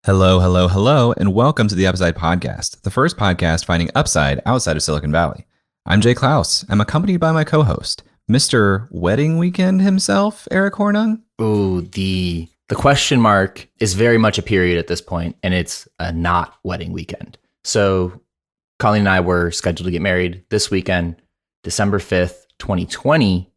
Hello, hello, hello, and welcome to the Upside Podcast, the first podcast finding upside outside of Silicon Valley. I'm Jay Klaus. I'm accompanied by my co-host, Mr. Wedding Weekend himself, Eric Hornung. Ooh, the question mark is very much a period at this point, and it's a not wedding weekend. So Colleen and I were scheduled to get married this weekend, December 5th, 2020,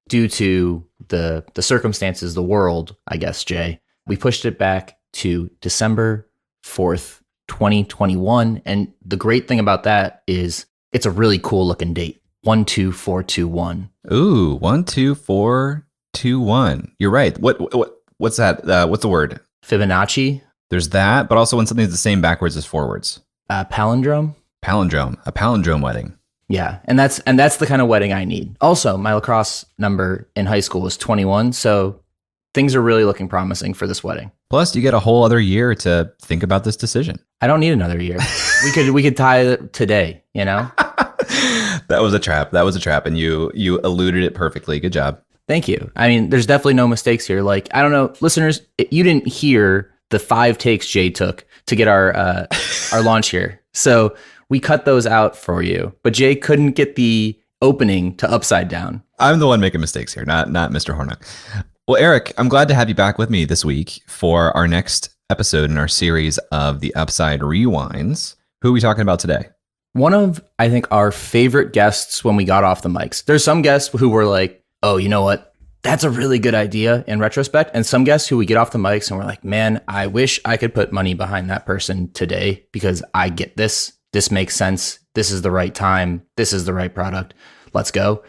due to the circumstances, the world, I guess, Jay. We pushed it back to December 4th, 2021. And the great thing about that is it's a really cool looking date. 12421. Ooh, 12421. You're right. What's that? What's the word? Fibonacci. There's that, but also when something's the same backwards as forwards. Palindrome. Palindrome. A palindrome wedding. Yeah, and that's the kind of wedding I need. Also, my lacrosse number in high school was 21, so things are really looking promising for this wedding. Plus, you get a whole other year to think about this decision. I don't need another year. we could tie it today, you know? That was a trap. And you eluded it perfectly. Good job. Thank you. I mean, there's definitely no mistakes here. Like, I don't know, listeners, you didn't hear the 5 takes Jay took to get our launch here. So we cut those out for you, but Jay couldn't get the opening to upside down. I'm the one making mistakes here, not Mr. Hornung. Well, Eric, I'm glad to have you back with me this week for our next episode in our series of the Upside Rewinds. Who are we talking about today? One of, I think, our favorite guests when we got off the mics. There's some guests who were like, oh, you know what? That's a really good idea in retrospect. And some guests who we get off the mics and we're like, man, I wish I could put money behind that person today because I get this. This makes sense. This is the right time. This is the right product. Let's go.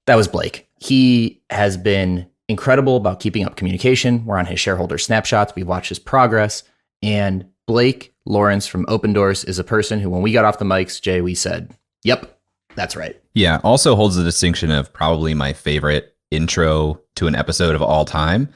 That was Blake. He has been incredible about keeping up communication. We're on his shareholder snapshots. We've watched his progress. And Blake Lawrence from Opendorse is a person who, when we got off the mics, Jay, we said, yep, that's right. Yeah, also holds the distinction of probably my favorite intro to an episode of all time,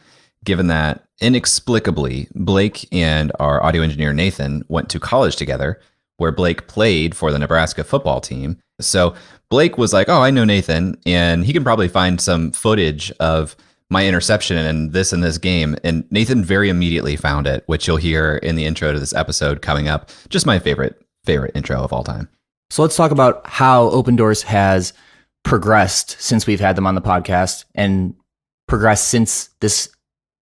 given that inexplicably, Blake and our audio engineer, Nathan, went to college together, where Blake played for the Nebraska football team. So Blake was like, oh, I know Nathan, and he can probably find some footage of my interception and this game. And Nathan very immediately found it, which you'll hear in the intro to this episode coming up. Just my favorite intro of all time. So let's talk about how Opendorse has progressed since we've had them on the podcast and progressed since this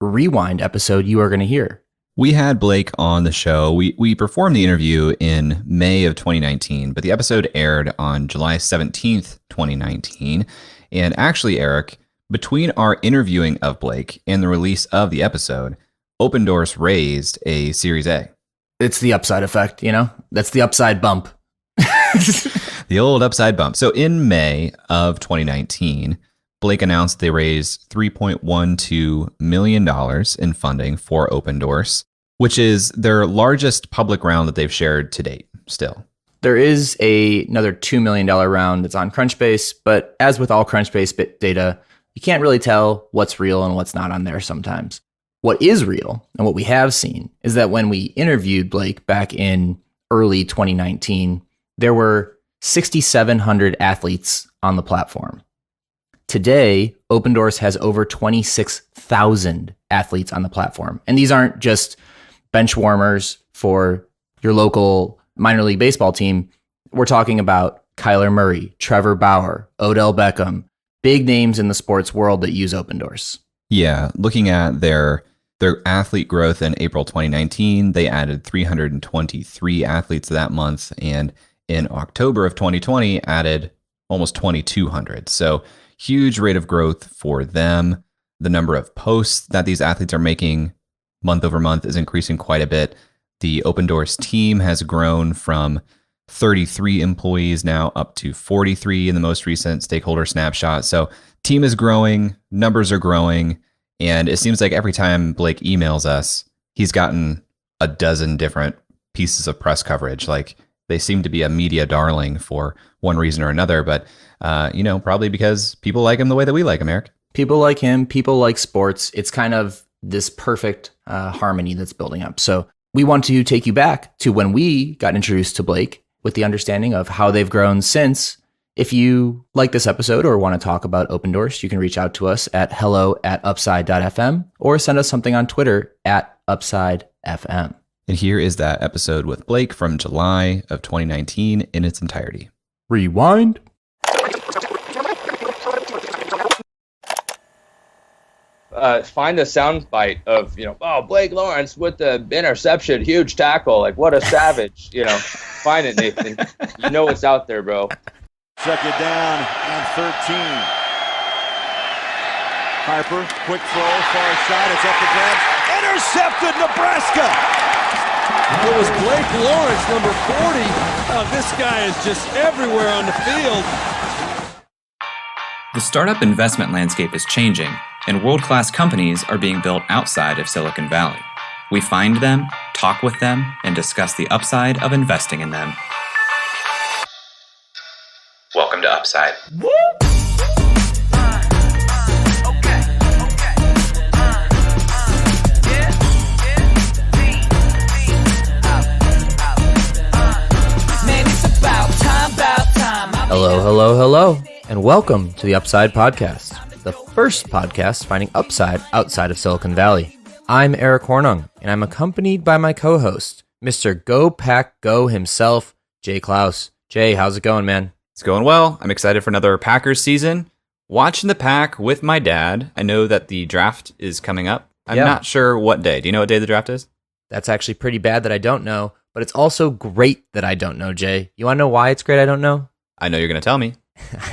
rewind episode you are going to hear. We had Blake on the show. We performed the interview in May of 2019, but the episode aired on July 17th, 2019. And actually, Eric, between our interviewing of Blake and the release of the episode, Opendorse raised a Series A. It's the upside effect, you know? That's the upside bump. The old upside bump. So in May of 2019, Blake announced they raised $3.12 million in funding for Opendorse, which is their largest public round that they've shared to date still. There is another $2 million round that's on Crunchbase, but as with all Crunchbase data, you can't really tell what's real and what's not on there sometimes. What is real and what we have seen is that when we interviewed Blake back in early 2019, there were 6,700 athletes on the platform. Today, Opendorse has over 26,000 athletes on the platform. And these aren't just bench warmers for your local minor league baseball team. We're talking about Kyler Murray, Trevor Bauer, Odell Beckham, big names in the sports world that use Opendorse. Yeah, looking at their athlete growth in April 2019, they added 323 athletes that month, and in October of 2020 added almost 2,200. So huge rate of growth for them. The number of posts that these athletes are making month over month is increasing quite a bit. The Opendorse team has grown from 33 employees now up to 43 in the most recent stakeholder snapshot. So team is growing, numbers are growing, and it seems like every time Blake emails us, he's gotten a dozen different pieces of press coverage. Like, they seem to be a media darling for one reason or another, but probably because people like him the way that we like him, Eric. People like him, people like sports. It's kind of this perfect harmony that's building up. So we want to take you back to when we got introduced to Blake with the understanding of how they've grown since. If you like this episode or want to talk about Opendorse, you can reach out to us at hello@upside.fm or send us something on Twitter @upsidefm. And here is that episode with Blake from July of 2019 in its entirety. Rewind. Find the sound bite of, Blake Lawrence with the interception, huge tackle, like what a savage, find it, Nathan. You know it's out there, bro. Second down and 13. Harper, quick throw, far side, it's up the grabs. Intercepted, Nebraska! It was Blake Lawrence, number 40. Oh, this guy is just everywhere on the field. The startup investment landscape is changing, and world-class companies are being built outside of Silicon Valley. We find them, talk with them, and discuss the upside of investing in them. Welcome to Upside. Woo! Hello, hello, hello, and welcome to the Upside Podcast, the first podcast finding upside outside of Silicon Valley. I'm Eric Hornung, and I'm accompanied by my co-host, Mr. Go Pack Go himself, Jay Klaus. Jay, how's it going, man? It's going well. I'm excited for another Packers season. Watching the Pack with my dad. I know that the draft is coming up. I'm not sure what day. Do you know what day the draft is? That's actually pretty bad that I don't know, but it's also great that I don't know, Jay. You want to know why it's great I don't know? I know you're going to tell me.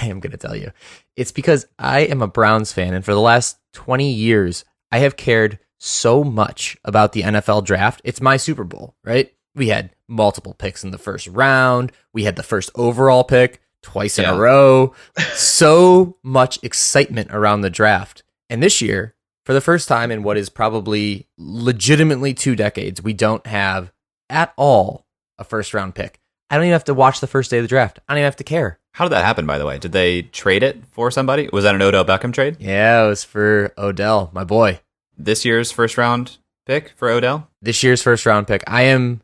I am going to tell you. It's because I am a Browns fan, and for the last 20 years, I have cared so much about the NFL draft. It's my Super Bowl, right? We had multiple picks in the first round. We had the first overall pick twice in a row. So much excitement around the draft. And this year, for the first time in what is probably legitimately 2 decades, we don't have at all a first round pick. I don't even have to watch the first day of the draft. I don't even have to care. How did that happen, by the way? Did they trade it for somebody? Was that an Odell Beckham trade? Yeah, it was for Odell, my boy. This year's first round pick for Odell? This year's first round pick. I am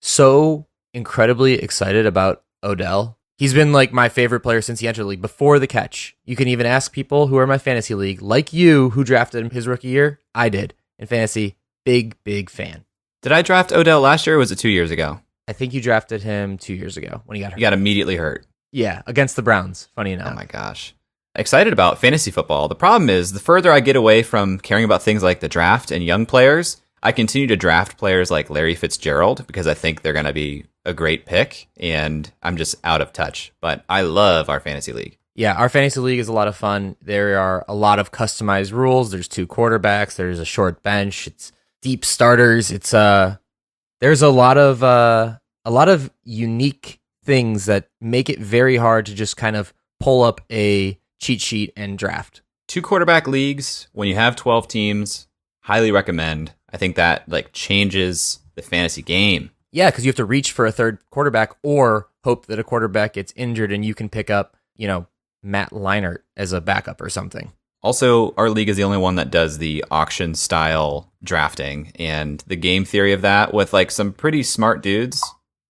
so incredibly excited about Odell. He's been like my favorite player since he entered the league before the catch. You can even ask people who are in my fantasy league, like you, who drafted him his rookie year. I did. In fantasy, big fan. Did I draft Odell last year or was it 2 years ago? I think you drafted him 2 years ago when he got hurt. He got immediately hurt. Yeah, against the Browns, funny enough. Oh my gosh. Excited about fantasy football. The problem is, the further I get away from caring about things like the draft and young players, I continue to draft players like Larry Fitzgerald because I think they're going to be a great pick, and I'm just out of touch. But I love our fantasy league. Yeah, our fantasy league is a lot of fun. There are a lot of customized rules. There's 2 quarterbacks. There's a short bench. It's deep starters. It's there's a lot of unique things that make it very hard to just kind of pull up a cheat sheet and draft. 2 quarterback leagues, when you have 12 teams, highly recommend. I think that changes the fantasy game. Yeah, because you have to reach for a third quarterback or hope that a quarterback gets injured and you can pick up, Matt Leinart as a backup or something. Also, our league is the only one that does the auction style drafting, and the game theory of that with some pretty smart dudes,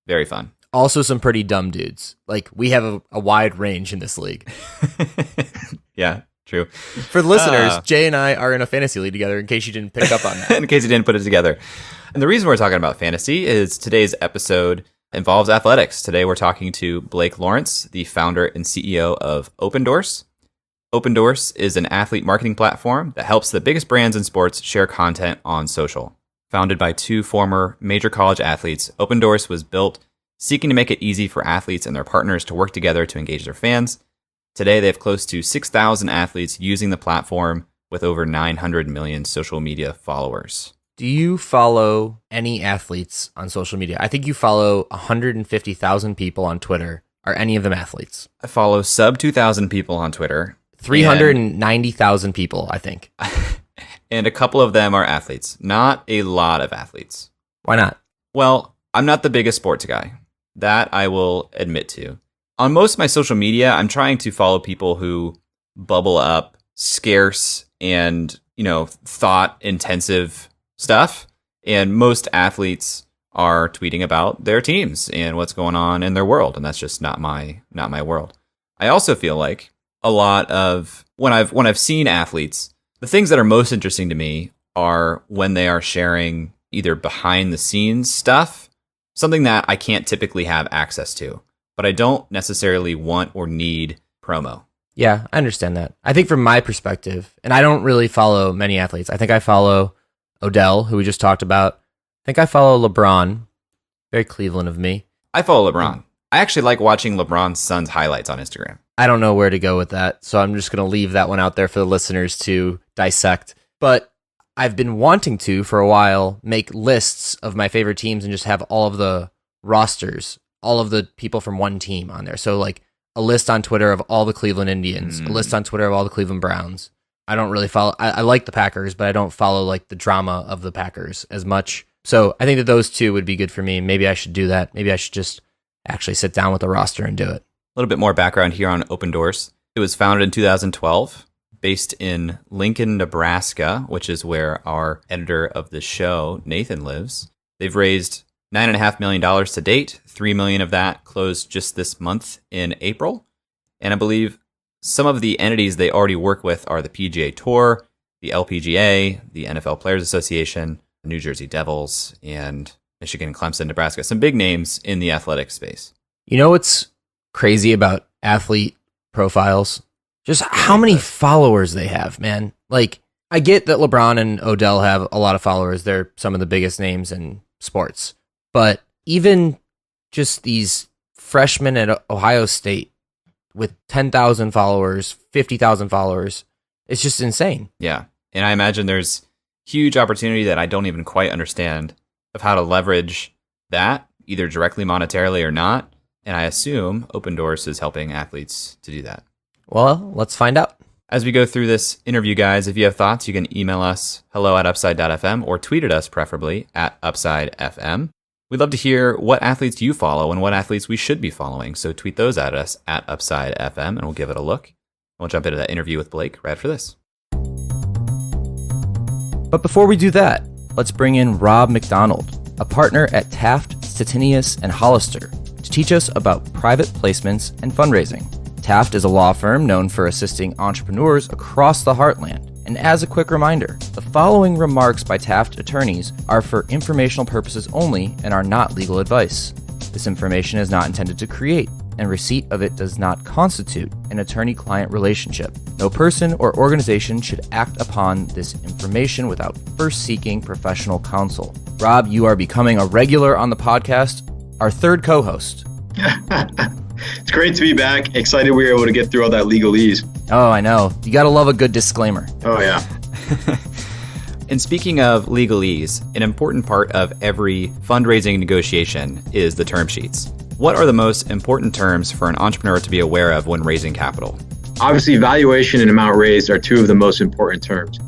very fun. Also some pretty dumb dudes. We have a wide range in this league. Yeah, true. For the listeners, Jay and I are in a fantasy league together in case you didn't pick up on that. In case you didn't put it together. And the reason we're talking about fantasy is today's episode involves athletics. Today we're talking to Blake Lawrence, the founder and CEO of Opendorse. Opendorse is an athlete marketing platform that helps the biggest brands in sports share content on social. Founded by 2 former major college athletes, Opendorse was built seeking to make it easy for athletes and their partners to work together to engage their fans. Today, they have close to 6,000 athletes using the platform with over 900 million social media followers. Do you follow any athletes on social media? I think you follow 150,000 people on Twitter. Are any of them athletes? I follow sub 2,000 people on Twitter. 390,000 people, I think. And a couple of them are athletes. Not a lot of athletes. Why not? Well, I'm not the biggest sports guy. That I will admit to. On most of my social media, I'm trying to follow people who bubble up scarce and, thought-intensive stuff. And most athletes are tweeting about their teams and what's going on in their world, and that's just not my world. I also feel like a lot of when I've seen athletes, the things that are most interesting to me are when they are sharing, either behind the scenes stuff, something that I can't typically have access to, but I don't necessarily want or need promo. Yeah, I understand that. I think from my perspective, and I don't really follow many athletes. I think I follow Odell, who we just talked about. I think I follow LeBron. Very Cleveland of me. I follow LeBron. I actually like watching LeBron's son's highlights on Instagram. I don't know where to go with that, so I'm just going to leave that one out there for the listeners to dissect. But I've been wanting to, for a while, make lists of my favorite teams and just have all of the rosters, all of the people from one team on there. So like a list on Twitter of all the Cleveland Indians, a list on Twitter of all the Cleveland Browns. I don't really follow, I like the Packers, but I don't follow like the drama of the Packers as much. So I think that those two would be good for me. Maybe I should do that. Maybe I should just actually sit down with the roster and do it. A little bit more background here on Opendorse. It was founded in 2012, based in Lincoln, Nebraska, which is where our editor of the show, Nathan, lives. They've raised $9.5 million to date. $3 million of that closed just this month in April. And I believe some of the entities they already work with are the PGA Tour, the LPGA, the NFL Players Association, the New Jersey Devils, and Michigan, Clemson, Nebraska. Some big names in the athletic space. You know what's crazy about athlete profiles? Just how many followers they have, man. Like, I get that LeBron and Odell have a lot of followers. They're some of the biggest names in sports. But even just these freshmen at Ohio State with 10,000 followers, 50,000 followers, it's just insane. Yeah. And I imagine there's huge opportunity that I don't even quite understand of how to leverage that, either directly monetarily or not. And I assume Opendorse is helping athletes to do that. Well, let's find out. As we go through this interview, guys, if you have thoughts, you can email us hello@upside.fm or tweet at us, preferably at upsidefm. We'd love to hear what athletes you follow and what athletes we should be following. So tweet those at us at upsidefm and we'll give it a look. We'll jump into that interview with Blake right after this. But before we do that, let's bring in Rob McDonald, a partner at Taft, Stettinius, and Hollister, to teach us about private placements and fundraising. Taft is a law firm known for assisting entrepreneurs across the heartland. And as a quick reminder, the following remarks by Taft attorneys are for informational purposes only and are not legal advice. This information is not intended to create, and receipt of it does not constitute an attorney-client relationship. No person or organization should act upon this information without first seeking professional counsel. Rob, you are becoming a regular on the podcast, our third co-host. It's great to be back. Excited we were able to get through all that legalese. Oh, I know. You gotta love a good disclaimer. Oh, yeah. And speaking of legalese, an important part of every fundraising negotiation is the term sheets. What are the most important terms for an entrepreneur to be aware of when raising capital? Obviously, valuation and amount raised are two of the most important terms.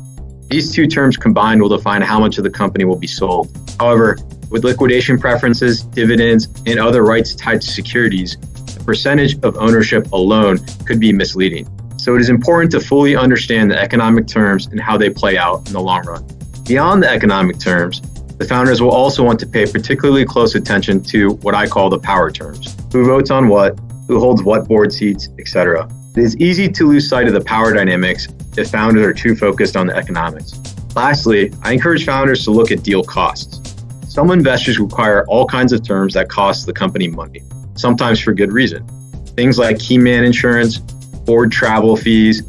These two terms combined will define how much of the company will be sold. However, with liquidation preferences, dividends, and other rights tied to securities, the percentage of ownership alone could be misleading. So it is important to fully understand the economic terms and how they play out in the long run. Beyond the economic terms, the founders will also want to pay particularly close attention to what I call the power terms. Who votes on what, who holds what board seats, etc. It is easy to lose sight of the power dynamics if founders are too focused on the economics. Lastly, I encourage founders to look at deal costs. Some investors require all kinds of terms that cost the company money, sometimes for good reason. Things like key man insurance, board travel fees,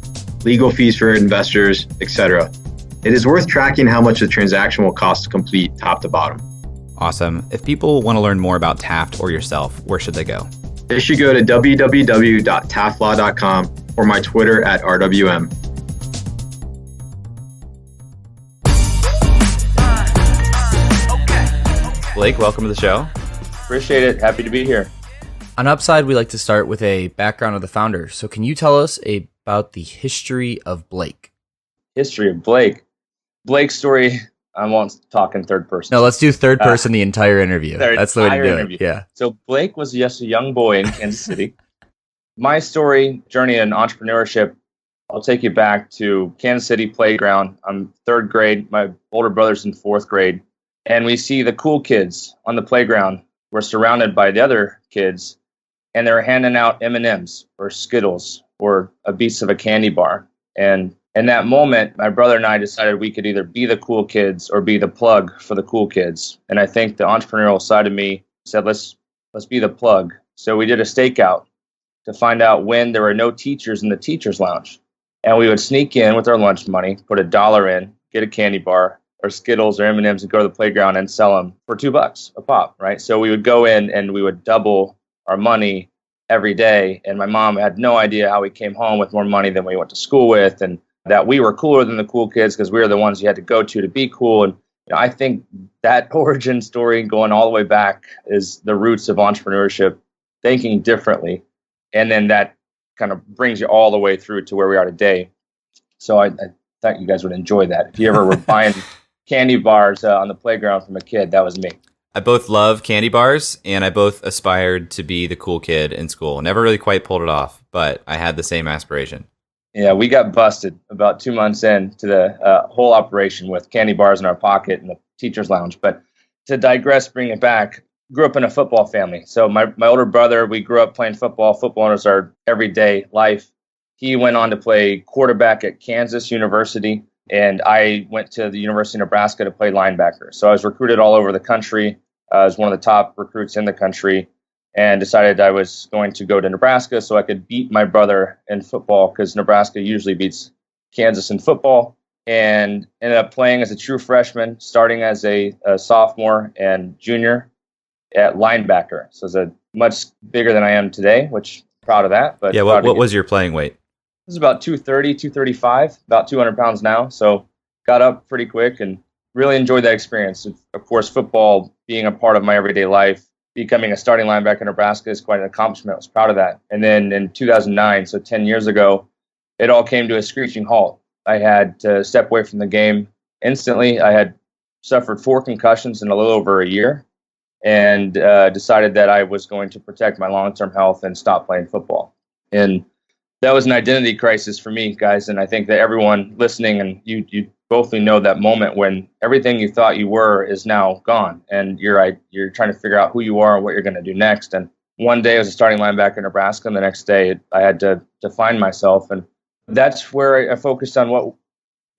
legal fees for investors, etc. It is worth tracking how much the transaction will cost to complete top to bottom. Awesome. If people want to learn more about Taft or yourself, where should they go? They should go to www.taftlaw.com or my Twitter at RWM. Blake, welcome to the show. Appreciate it. Happy to be here. On Upside, we like to start with a background of the founder. So can you tell us about the history of Blake? History of Blake. Blake's story, I won't talk in third person. No, let's do third person the entire interview. That's the way to do it. Yeah. So Blake was just a young boy in Kansas City. My story, journey in entrepreneurship, I'll take you back to Kansas City playground. I'm third grade. My older brother's in fourth grade. And we see the cool kids on the playground. We're surrounded by the other kids, and they're handing out M&Ms or Skittles or a piece of a candy bar. And In that moment, my brother and I decided we could either be the cool kids or be the plug for the cool kids. And I think the entrepreneurial side of me said, let's be the plug. So we did a stakeout to find out when there were no teachers in the teachers lounge. And we would sneak in with our lunch money, put $1 in, get a candy bar or Skittles or M&Ms and go to the playground and sell them for $2 a pop, right? So we would go in and we would double our money every day. And my mom had no idea how we came home with more money than we went to school with, and that we were cooler than the cool kids because we were the ones you had to go to be cool. And I think that origin story going all the way back is the roots of entrepreneurship, thinking differently. And then that kind of brings you all the way through to where we are today. So I thought you guys would enjoy that. If you ever were buying candy bars on the playground from a kid, that was me. I both love candy bars, and I both aspired to be the cool kid in school. Never really quite pulled it off, but I had the same aspiration. Yeah, we got busted about 2 months into the whole operation with candy bars in our pocket in the teacher's lounge. But to digress, bring it back, grew up in a football family. So my older brother, we grew up playing football. Football was our everyday life. He went on to play quarterback at Kansas University, and I went to the University of Nebraska to play linebacker. So I was recruited all over the country. I was one of the top recruits in the country, and decided I was going to go to Nebraska so I could beat my brother in football, because Nebraska usually beats Kansas in football, and ended up playing as a true freshman, starting as a sophomore and junior at linebacker. So it's a much bigger than I am today, which I'm proud of that. But yeah, what was your playing weight? It was about 230, 235, about 200 pounds now. So got up pretty quick and really enjoyed that experience. Of course, football being a part of my everyday life, becoming a starting linebacker in Nebraska is quite an accomplishment. I was proud of that. And then in 2009, so 10 years ago, it all came to a screeching halt. I had to step away from the game instantly. I had suffered 4 concussions in a little over a year, and decided that I was going to protect my long-term health and stop playing football. And that was an identity crisis for me, guys. And I think that everyone listening, and you both know that moment when everything you thought you were is now gone, and you're trying to figure out who you are and what you're going to do next. And one day I was a starting linebacker in Nebraska, and the next day I had to find myself. And that's where I focused on what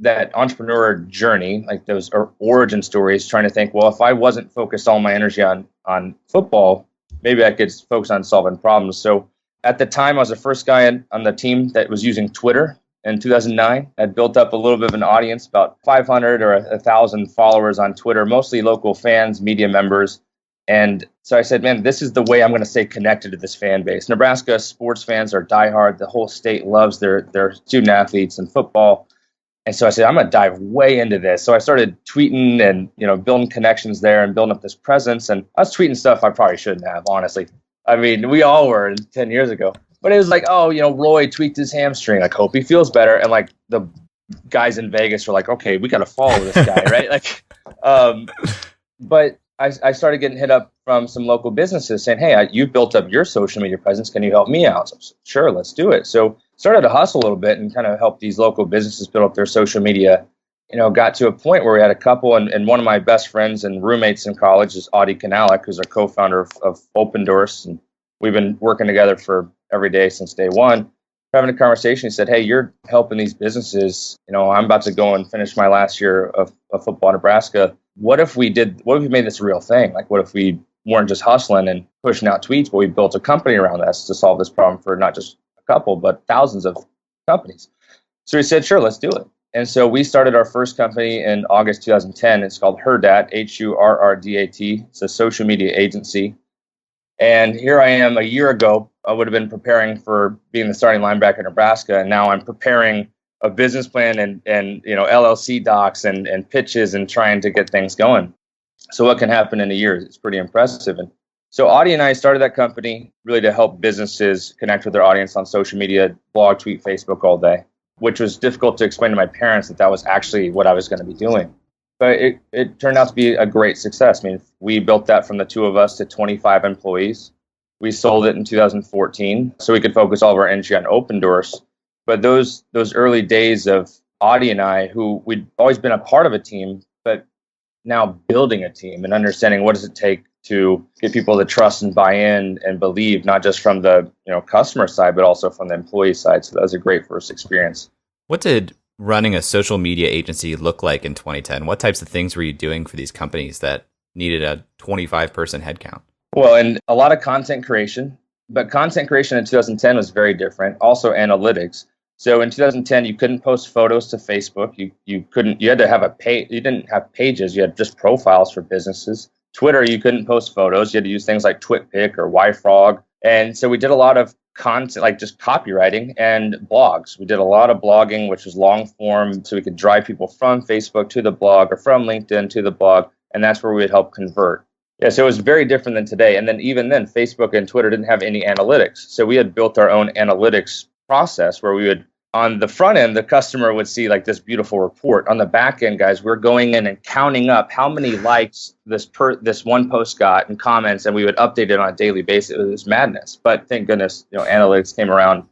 that entrepreneur journey, like those origin stories, trying to think, well, if I wasn't focused all my energy on football, maybe I could focus on solving problems. So at the time, I was the first guy on the team that was using Twitter in 2009. I'd built up a little bit of an audience, about 500 or 1,000 followers on Twitter, mostly local fans, media members. And so I said, man, this is the way I'm going to stay connected to this fan base. Nebraska sports fans are diehard. The whole state loves their student athletes and football. And so I said, I'm going to dive way into this. So I started tweeting and, building connections there and building up this presence. And I was tweeting stuff I probably shouldn't have, honestly. I mean, we all were 10 years ago. But it was like, Roy tweaked his hamstring. Like, hope he feels better. And like the guys in Vegas were like, okay, we got to follow this guy, right? Like, but I started getting hit up from some local businesses saying, hey, you've built up your social media presence. Can you help me out? So I said, sure, let's do it. So started to hustle a little bit and kind of help these local businesses build up their social media. Got to a point where we had a couple, and one of my best friends and roommates in college is Audie Kanalik, who's a co-founder of Opendorse. And we've been working together for every day since day one. Having a conversation, he said, hey, you're helping these businesses. I'm about to go and finish my last year of football in Nebraska. What if we made this a real thing? Like, what if we weren't just hustling and pushing out tweets, but we built a company around us to solve this problem for not just a couple, but thousands of companies. So he said, sure, let's do it. And so we started our first company in August 2010. It's called Hurrdat, Hurrdat. It's a social media agency. And here I am a year ago. I would have been preparing for being the starting linebacker in Nebraska, and now I'm preparing a business plan and LLC docs and pitches and trying to get things going. So what can happen in a year? It's pretty impressive. And so Audie and I started that company really to help businesses connect with their audience on social media, blog, tweet, Facebook all day, which was difficult to explain to my parents that was actually what I was going to be doing. But it turned out to be a great success. I mean, we built that from the 2 of us to 25 employees. We sold it in 2014 so we could focus all of our energy on Opendorse. But those early days of Audie and I, who we'd always been a part of a team, but now building a team and understanding what does it take to get people to trust and buy in and believe, not just from the customer side, but also from the employee side. So that was a great first experience. What did running a social media agency look like in 2010? What types of things were you doing for these companies that needed a 25-person headcount? Well, and a lot of content creation, but content creation in 2010 was very different. Also analytics. So in 2010, you couldn't post photos to Facebook. You had to have a page. You didn't have pages. You had just profiles for businesses. Twitter, you couldn't post photos. You had to use things like TwitPic or YFrog. And so we did a lot of content, like just copywriting and blogs. We did a lot of blogging, which was long form, so we could drive people from Facebook to the blog or from LinkedIn to the blog. And that's where we would help convert. Yeah, so it was very different than today. And then even then, Facebook and Twitter didn't have any analytics. So we had built our own analytics process where we would, on the front end, the customer would see like this beautiful report. On the back end, guys, we're going in and counting up how many likes this one post got and comments, and we would update it on a daily basis. It was madness. But thank goodness, analytics came around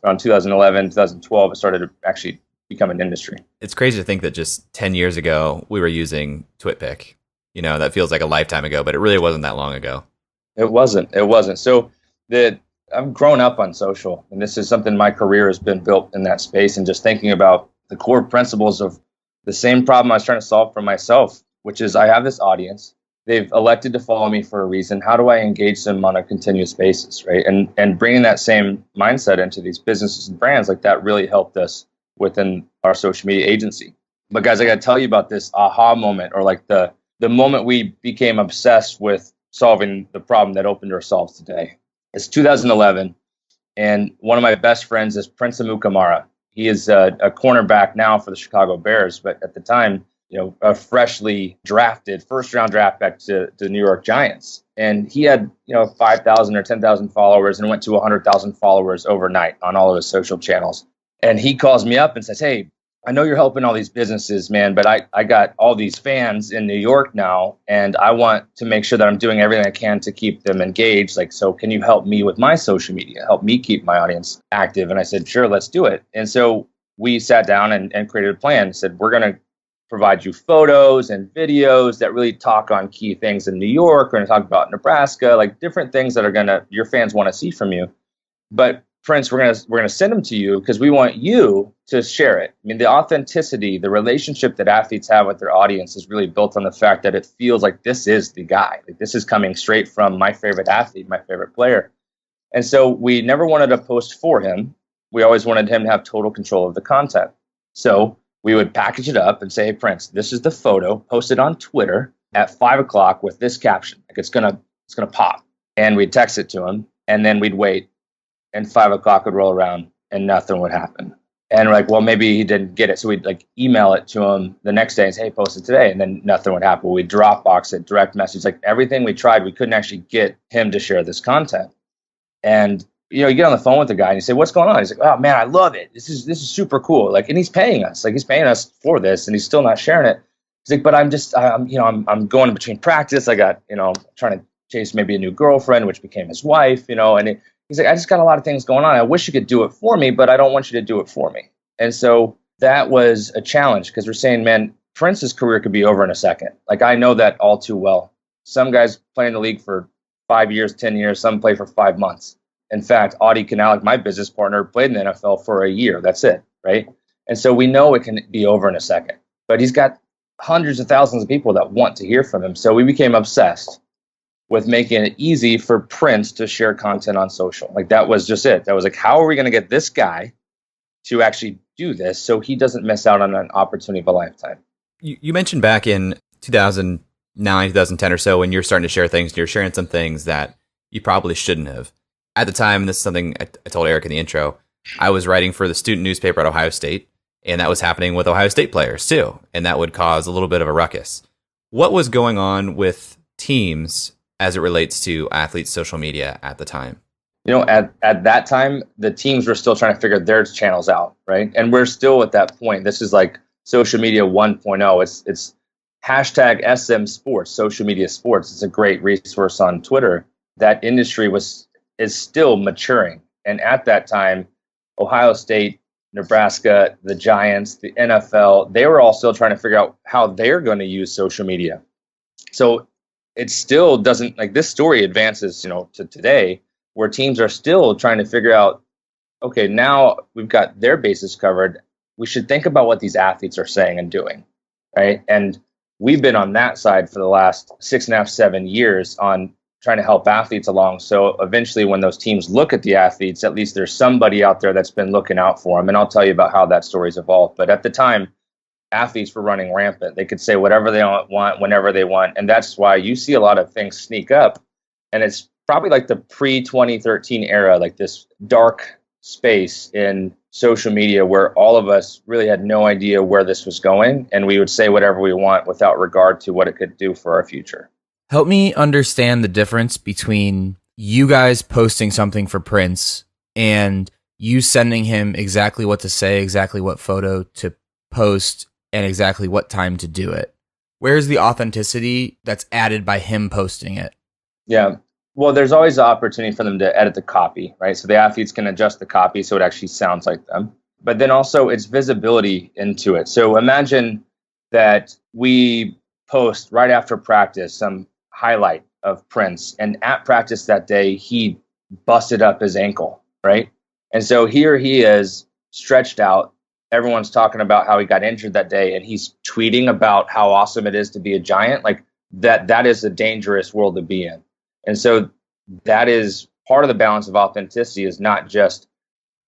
2011, 2012. It started to actually become an industry. It's crazy to think that just 10 years ago, we were using TwitPic. That feels like a lifetime ago, but it really wasn't that long ago. It wasn't. So I've grown up on social, and this is something my career has been built in that space, and just thinking about the core principles of the same problem I was trying to solve for myself, which is I have this audience. They've elected to follow me for a reason. How do I engage them on a continuous basis, right? And bringing that same mindset into these businesses and brands, like that really helped us within our social media agency. But guys, I got to tell you about this aha moment, or like the moment we became obsessed with solving the problem that Opendorse solves today. It's 2011, and one of my best friends is Prince Amukamara. He is a cornerback now for the Chicago Bears, but at the time, a freshly drafted first-round draft back to the New York Giants. And he had, 5,000 or 10,000 followers and went to 100,000 followers overnight on all of his social channels. And he calls me up and says, "Hey, I know you're helping all these businesses, man, but I got all these fans in New York now, and I want to make sure that I'm doing everything I can to keep them engaged. So can you help me with my social media, help me keep my audience active?" And I said, "Sure, let's do it." And so we sat down and created a plan. Said, "We're going to provide you photos and videos that really talk on key things in New York. We're going to talk about Nebraska, like different things that your fans want to see from you. But Prince, we're gonna send them to you because we want you to share it." I mean, the authenticity, the relationship that athletes have with their audience is really built on the fact that it feels like this is the guy. Like this is coming straight from my favorite athlete, my favorite player. And so we never wanted to post for him. We always wanted him to have total control of the content. So we would package it up and say, "Hey, Prince, this is the photo. Post it on Twitter at 5:00 with this caption. Like it's gonna pop." And we'd text it to him, and then we'd wait. And 5:00 would roll around and nothing would happen. And we're like, well, maybe he didn't get it. So we'd like email it to him the next day and say, "Hey, post it today." And then nothing would happen. We'd Dropbox it, direct message, like everything we tried, we couldn't actually get him to share this content. And, you get on the phone with the guy and you say, "What's going on?" He's like, "Oh man, I love it. This is super cool." Like, and he's paying us for this and he's still not sharing it. He's like, "But I'm going between practice. I got, trying to chase maybe a new girlfriend, which became his wife, and he's like, I just got a lot of things going on. I wish you could do it for me, but I don't want you to do it for me." And so that was a challenge because we're saying, man, Prince's career could be over in a second. Like, I know that all too well. Some guys play in the league for 5 years, 10 years, some play for 5 months. In fact, Audie Canalic, my business partner, played in the NFL for a year. That's it, right? And so we know it can be over in a second. But he's got hundreds of thousands of people that want to hear from him. So we became obsessed with making it easy for Prince to share content on social. Like, that was just it. That was like, how are we going to get this guy to actually do this so he doesn't miss out on an opportunity of a lifetime? You mentioned back in 2009, 2010 or so, when you're starting to share things, you're sharing some things that you probably shouldn't have. At the time, this is something I told Eric in the intro, I was writing for the student newspaper at Ohio State, and that was happening with Ohio State players too, and that would cause a little bit of a ruckus. What was going on with teams as it relates to athletes' social media at the time? At that time, the teams were still trying to figure their channels out, right? And we're still at that point. This is like social media 1.0. It's hashtag SM Sports, social media sports. It's a great resource on Twitter. That industry is still maturing. And at that time, Ohio State, Nebraska, the Giants, the NFL, they were all still trying to figure out how they're going to use social media. So it still doesn't, like, this story advances, to today, where teams are still trying to figure out, okay, now we've got their bases covered. we should think about what these athletes are saying and doing, right? And we've been on that side for the last 6.5, 7 years on trying to help athletes along. So eventually when those teams look at the athletes, at least there's somebody out there that's been looking out for them. And I'll tell you about how that story's evolved. But at the time, athletes were running rampant. They could say whatever they want, whenever they want. And that's why you see a lot of things sneak up. And it's probably like the pre-2013 era, like this dark space in social media where all of us really had no idea where this was going. And we would say whatever we want without regard to what it could do for our future. Help me understand the difference between you guys posting something for Prince and you sending him exactly what to say, exactly what photo to post, and exactly what time to do it. Where's the authenticity that's added by him posting it? Yeah. Well, there's always the opportunity for them to edit the copy, right? So the athletes can adjust the copy so it actually sounds like them. But then also it's visibility into it. So imagine that we post right after practice some highlight of Prince, and at practice that day, he busted up his ankle, right? And so here he is stretched out. Everyone's talking about how he got injured that day, and he's tweeting about how awesome it is to be a Giant. Like that is a dangerous world to be in. And so that is part of the balance of authenticity, is not just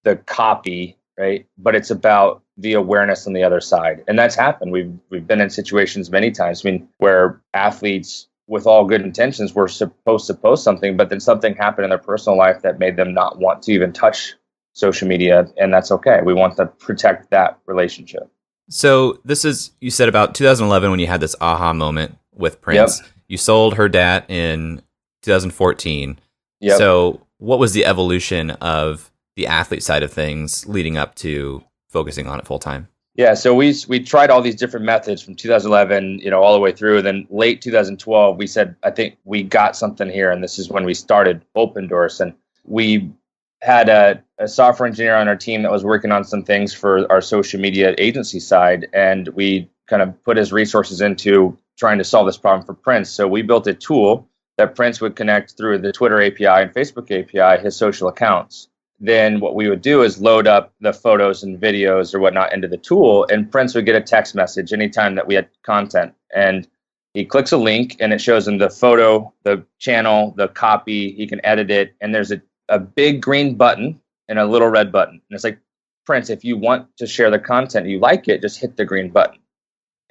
the copy, right? But it's about the awareness on the other side. And that's happened. We've been in situations many times, where athletes with all good intentions were supposed to post something, but then something happened in their personal life that made them not want to even touch social media. And that's okay. We want to protect that relationship. So this is, you said about 2011 when you had this aha moment with Prince. Yep. You sold Her Dat in 2014. Yep. So what was the evolution of the athlete side of things leading up to focusing on it full time? Yeah, so we tried all these different methods from 2011, all the way through. And then late 2012, we said, I think we got something here. And this is when we started Opendorse. And we had a software engineer on our team that was working on some things for our social media agency side. And we kind of put his resources into trying to solve this problem for Prince. So we built a tool that Prince would connect through the Twitter API and Facebook API, his social accounts. Then what we would do is load up the photos and videos or whatnot into the tool, and Prince would get a text message anytime that we had content. And he clicks a link, and it shows him the photo, the channel, the copy. He can edit it, and there's a big green button and a little red button. And it's like, Prince, if you want to share the content, you like it, just hit the green button,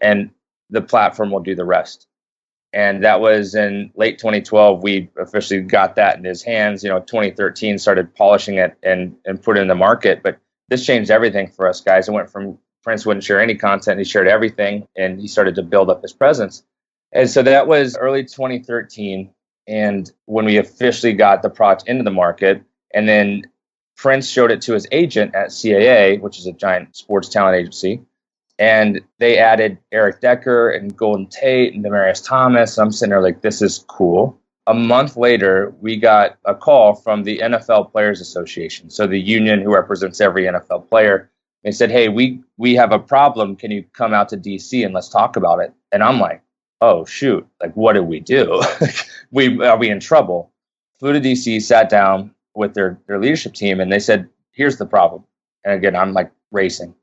and the platform will do the rest. And that was in late 2012. We officially got that in his hands. 2013 started polishing it and put it in the market. But this changed everything for us guys. It went from Prince wouldn't share any content. He shared everything, and he started to build up his presence. And so that was early 2013. And when we officially got the product into the market, and then Prince showed it to his agent at CAA, which is a giant sports talent agency. And they added Eric Decker and Golden Tate and Demaryius Thomas. I'm sitting there like, this is cool. A month later, we got a call from the NFL Players Association, so the union who represents every NFL player. They said, hey, we have a problem. Can you come out to DC and let's talk about it? And I'm like, oh, shoot. Like, what did we do? Are we in trouble? Flew to DC, sat down with their leadership team, and they said, here's the problem. And again, I'm like racing.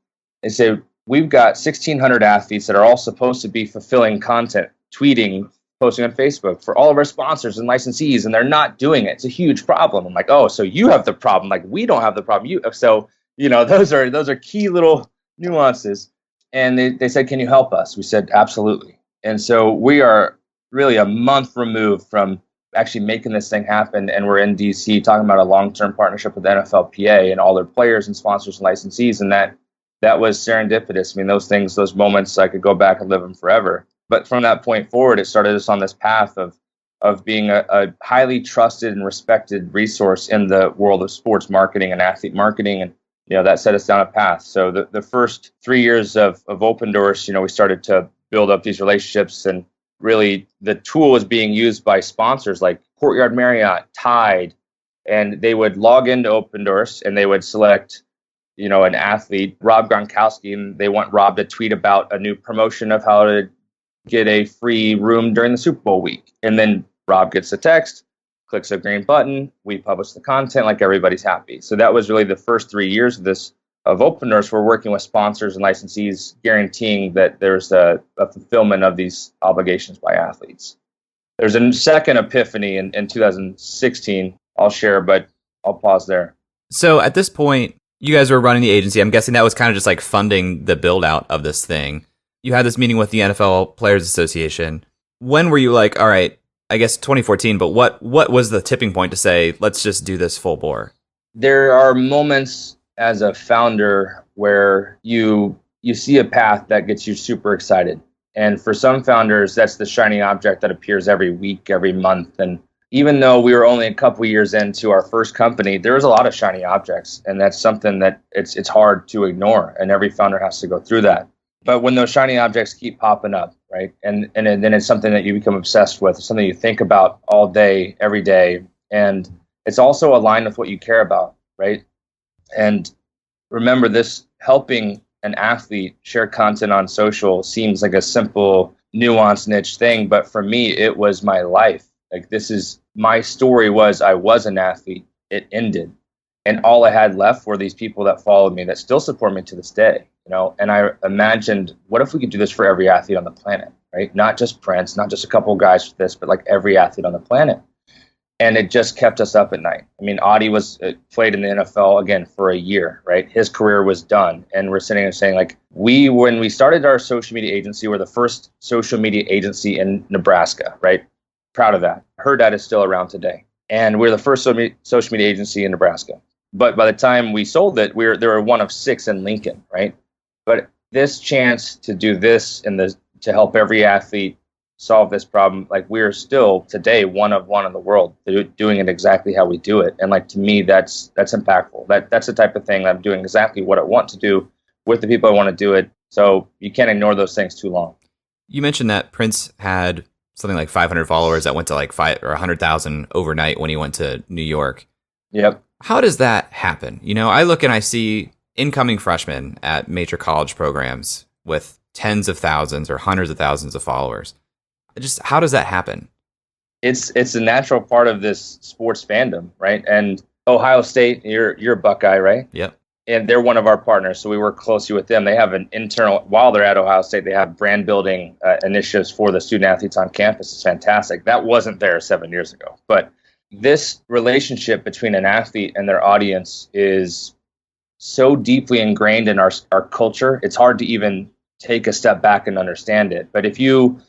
They said, we've got 1,600 athletes that are all supposed to be fulfilling content, tweeting, posting on Facebook for all of our sponsors and licensees, and they're not doing it. It's a huge problem. I'm like, oh, so you have the problem. Like, we don't have the problem. So, those are key little nuances. And they said, can you help us? We said, absolutely. And so we are really a month removed from actually making this thing happen. And we're in DC talking about a long-term partnership with NFLPA and all their players and sponsors and licensees. And that was serendipitous. I mean, those moments, I could go back and live them forever. But from that point forward, it started us on this path of being a highly trusted and respected resource in the world of sports marketing and athlete marketing. And, that set us down a path. So the first 3 years of Opendorse, we started to build up these relationships, and really the tool was being used by sponsors like Courtyard Marriott, Tide, and they would log into Opendorse and they would select an athlete, Rob Gronkowski, and they want Rob to tweet about a new promotion of how to get a free room during the Super Bowl week. And then Rob gets a text, clicks a green button, we publish the content, like everybody's happy. So that was really the first 3 years of of Opendorse, we're working with sponsors and licensees, guaranteeing that there's a fulfillment of these obligations by athletes. There's a second epiphany in 2016 I'll share, but I'll pause there. So at this point, you guys were running the agency. I'm guessing that was kind of just like funding the build out of this thing. You had this meeting with the NFL Players Association. When were you like, all right, I guess 2014, but what was the tipping point to say, let's just do this full bore? There are moments as a founder where you see a path that gets you super excited. And for some founders, that's the shiny object that appears every week, every month. And even though we were only a couple years into our first company, there was a lot of shiny objects. And that's something that it's hard to ignore. And every founder has to go through that. But when those shiny objects keep popping up, right, and then it's something that you become obsessed with, it's something you think about all day, every day. And it's also aligned with what you care about, right? And remember, this helping an athlete share content on social seems like a simple, nuanced, niche thing. But for me, it was my life. Like, this is my story. I was an athlete. It ended. And all I had left were these people that followed me that still support me to this day, you know. And I imagined, what if we could do this for every athlete on the planet, right? Not just Prince, not just a couple of guys for this, but like every athlete on the planet. And it just kept us up at night. I mean, Audie played in the NFL again for a year, right? His career was done. And we're sitting and saying, like, when we started our social media agency, we're the first social media agency in Nebraska, right? Proud of that. Her dad is still around today. And we're the first social media agency in Nebraska. But by the time we sold it, there were one of 6 in Lincoln, right? But this chance to do this to help every athlete solve this problem, like, we're still today one of one in the world doing it exactly how we do it. And like, to me, that's impactful. That's the type of thing that I'm doing exactly what I want to do with the people I want to do it. So you can't ignore those things too long. You mentioned that Prince had something like 500 followers that went to like 5 or 100,000 overnight when he went to New York. Yep. How does that happen? You know, I look and I see incoming freshmen at major college programs with tens of thousands or hundreds of thousands of followers. Just how does that happen? It's a natural part of this sports fandom, right? And Ohio State, you're a Buckeye, right? Yep. And they're one of our partners, so we work closely with them. They have an internal, while they're at Ohio State, they have brand building initiatives for the student athletes on campus. It's fantastic. That wasn't there 7 years ago. But this relationship between an athlete and their audience is so deeply ingrained in our culture, it's hard to even take a step back and understand it. But if you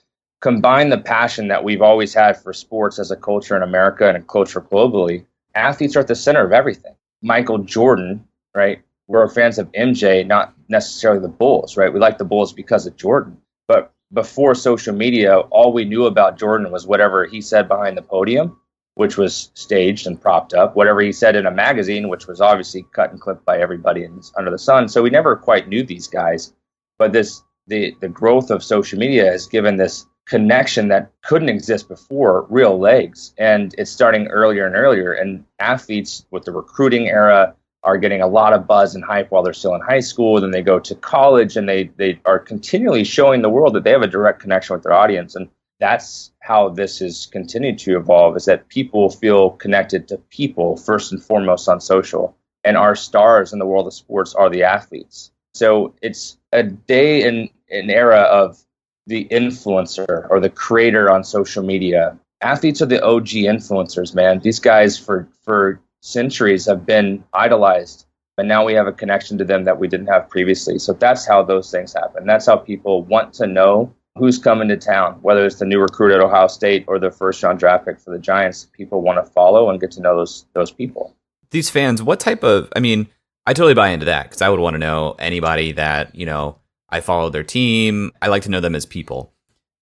combine the passion that we've always had for sports as a culture in America and a culture globally, athletes are at the center of everything. Michael Jordan, right? We're fans of MJ, not necessarily the Bulls, right? We like the Bulls because of Jordan. But before social media, all we knew about Jordan was whatever he said behind the podium, which was staged and propped up, whatever he said in a magazine, which was obviously cut and clipped by everybody under the sun. So we never quite knew these guys. But the growth of social media has given this connection that couldn't exist before real legs. And it's starting earlier and earlier. And athletes with the recruiting era are getting a lot of buzz and hype while they're still in high school. Then they go to college and they are continually showing the world that they have a direct connection with their audience. And that's how this has continued to evolve, is that people feel connected to people first and foremost on social. And our stars in the world of sports are the athletes. So it's a day in an era of the influencer or the creator on social media. Athletes are the OG influencers, man. These guys for centuries have been idolized, and now we have a connection to them that we didn't have previously. So that's how those things happen. That's how people want to know who's coming to town, whether it's the new recruit at Ohio State or the first round draft pick for the Giants. People want to follow and get to know those people. These fans, what type of, I mean, I totally buy into that because I would want to know anybody that, you know, I follow their team. I like to know them as people.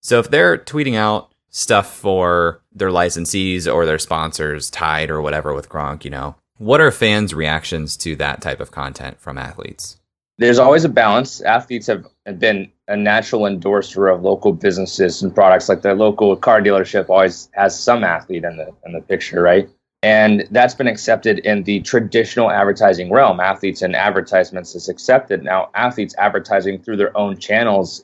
So if they're tweeting out stuff for their licensees or their sponsors, Tide or whatever with Gronk, you know, what are fans' reactions to that type of content from athletes? There's always a balance. Athletes have been a natural endorser of local businesses and products. Like the local car dealership always has some athlete in the picture, right? And that's been accepted in the traditional advertising realm. Athletes and advertisements is accepted. Now, athletes advertising through their own channels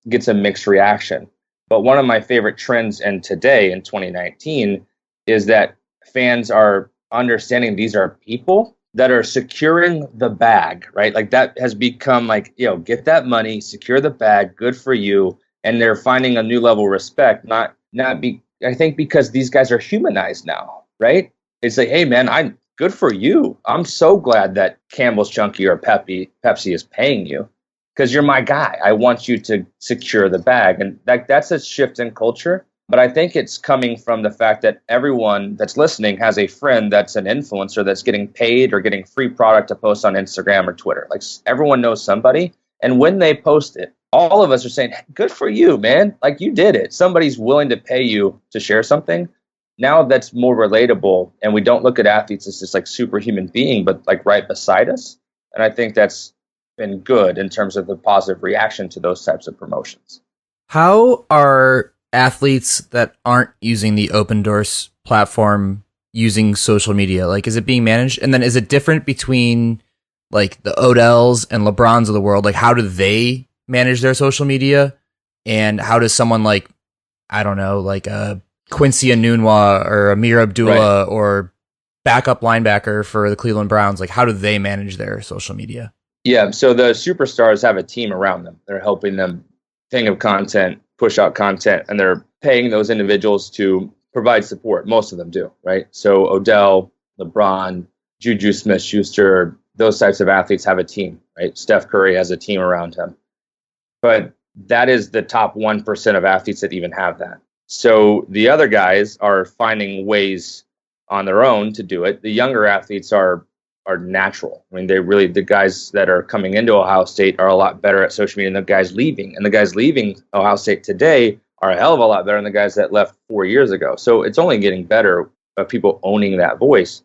gets a mixed reaction. But one of my favorite trends in today in 2019 is that fans are understanding these are people that are securing the bag, right? Like that has become like, get that money, secure the bag, good for you. And they're finding a new level of respect, I think because these guys are humanized now, right? It's like, hey man, I'm good for you. I'm so glad that Campbell's Chunky or Pepsi is paying you because you're my guy. I want you to secure the bag. And that's a shift in culture. But I think it's coming from the fact that everyone that's listening has a friend that's an influencer that's getting paid or getting free product to post on Instagram or Twitter. Like everyone knows somebody. And when they post it, all of us are saying, good for you, man. Like you did it. Somebody's willing to pay you to share something. Now that's more relatable. And we don't look at athletes as this like superhuman being, but like right beside us. And I think that's been good in terms of the positive reaction to those types of promotions. How are athletes that aren't using the Opendorse platform using social media? Like, is it being managed? And then is it different between like the Odells and LeBrons of the world? Like, how do they manage their social media? And how does someone like, I don't know, like a Quincy Enunwa or Amir Abdullah or backup linebacker for the Cleveland Browns, like how do they manage their social media? Yeah, so the superstars have a team around them. They're helping them think of content, push out content, and they're paying those individuals to provide support. Most of them do, right? So Odell, LeBron, Juju Smith-Schuster, those types of athletes have a team, right? Steph Curry has a team around him. But that is the top 1% of athletes that even have that. So the other guys are finding ways on their own to do it. The younger athletes are natural. I mean, the guys that are coming into Ohio State are a lot better at social media than the guys leaving. And the guys leaving Ohio State today are a hell of a lot better than the guys that left 4 years ago. So it's only getting better of people owning that voice,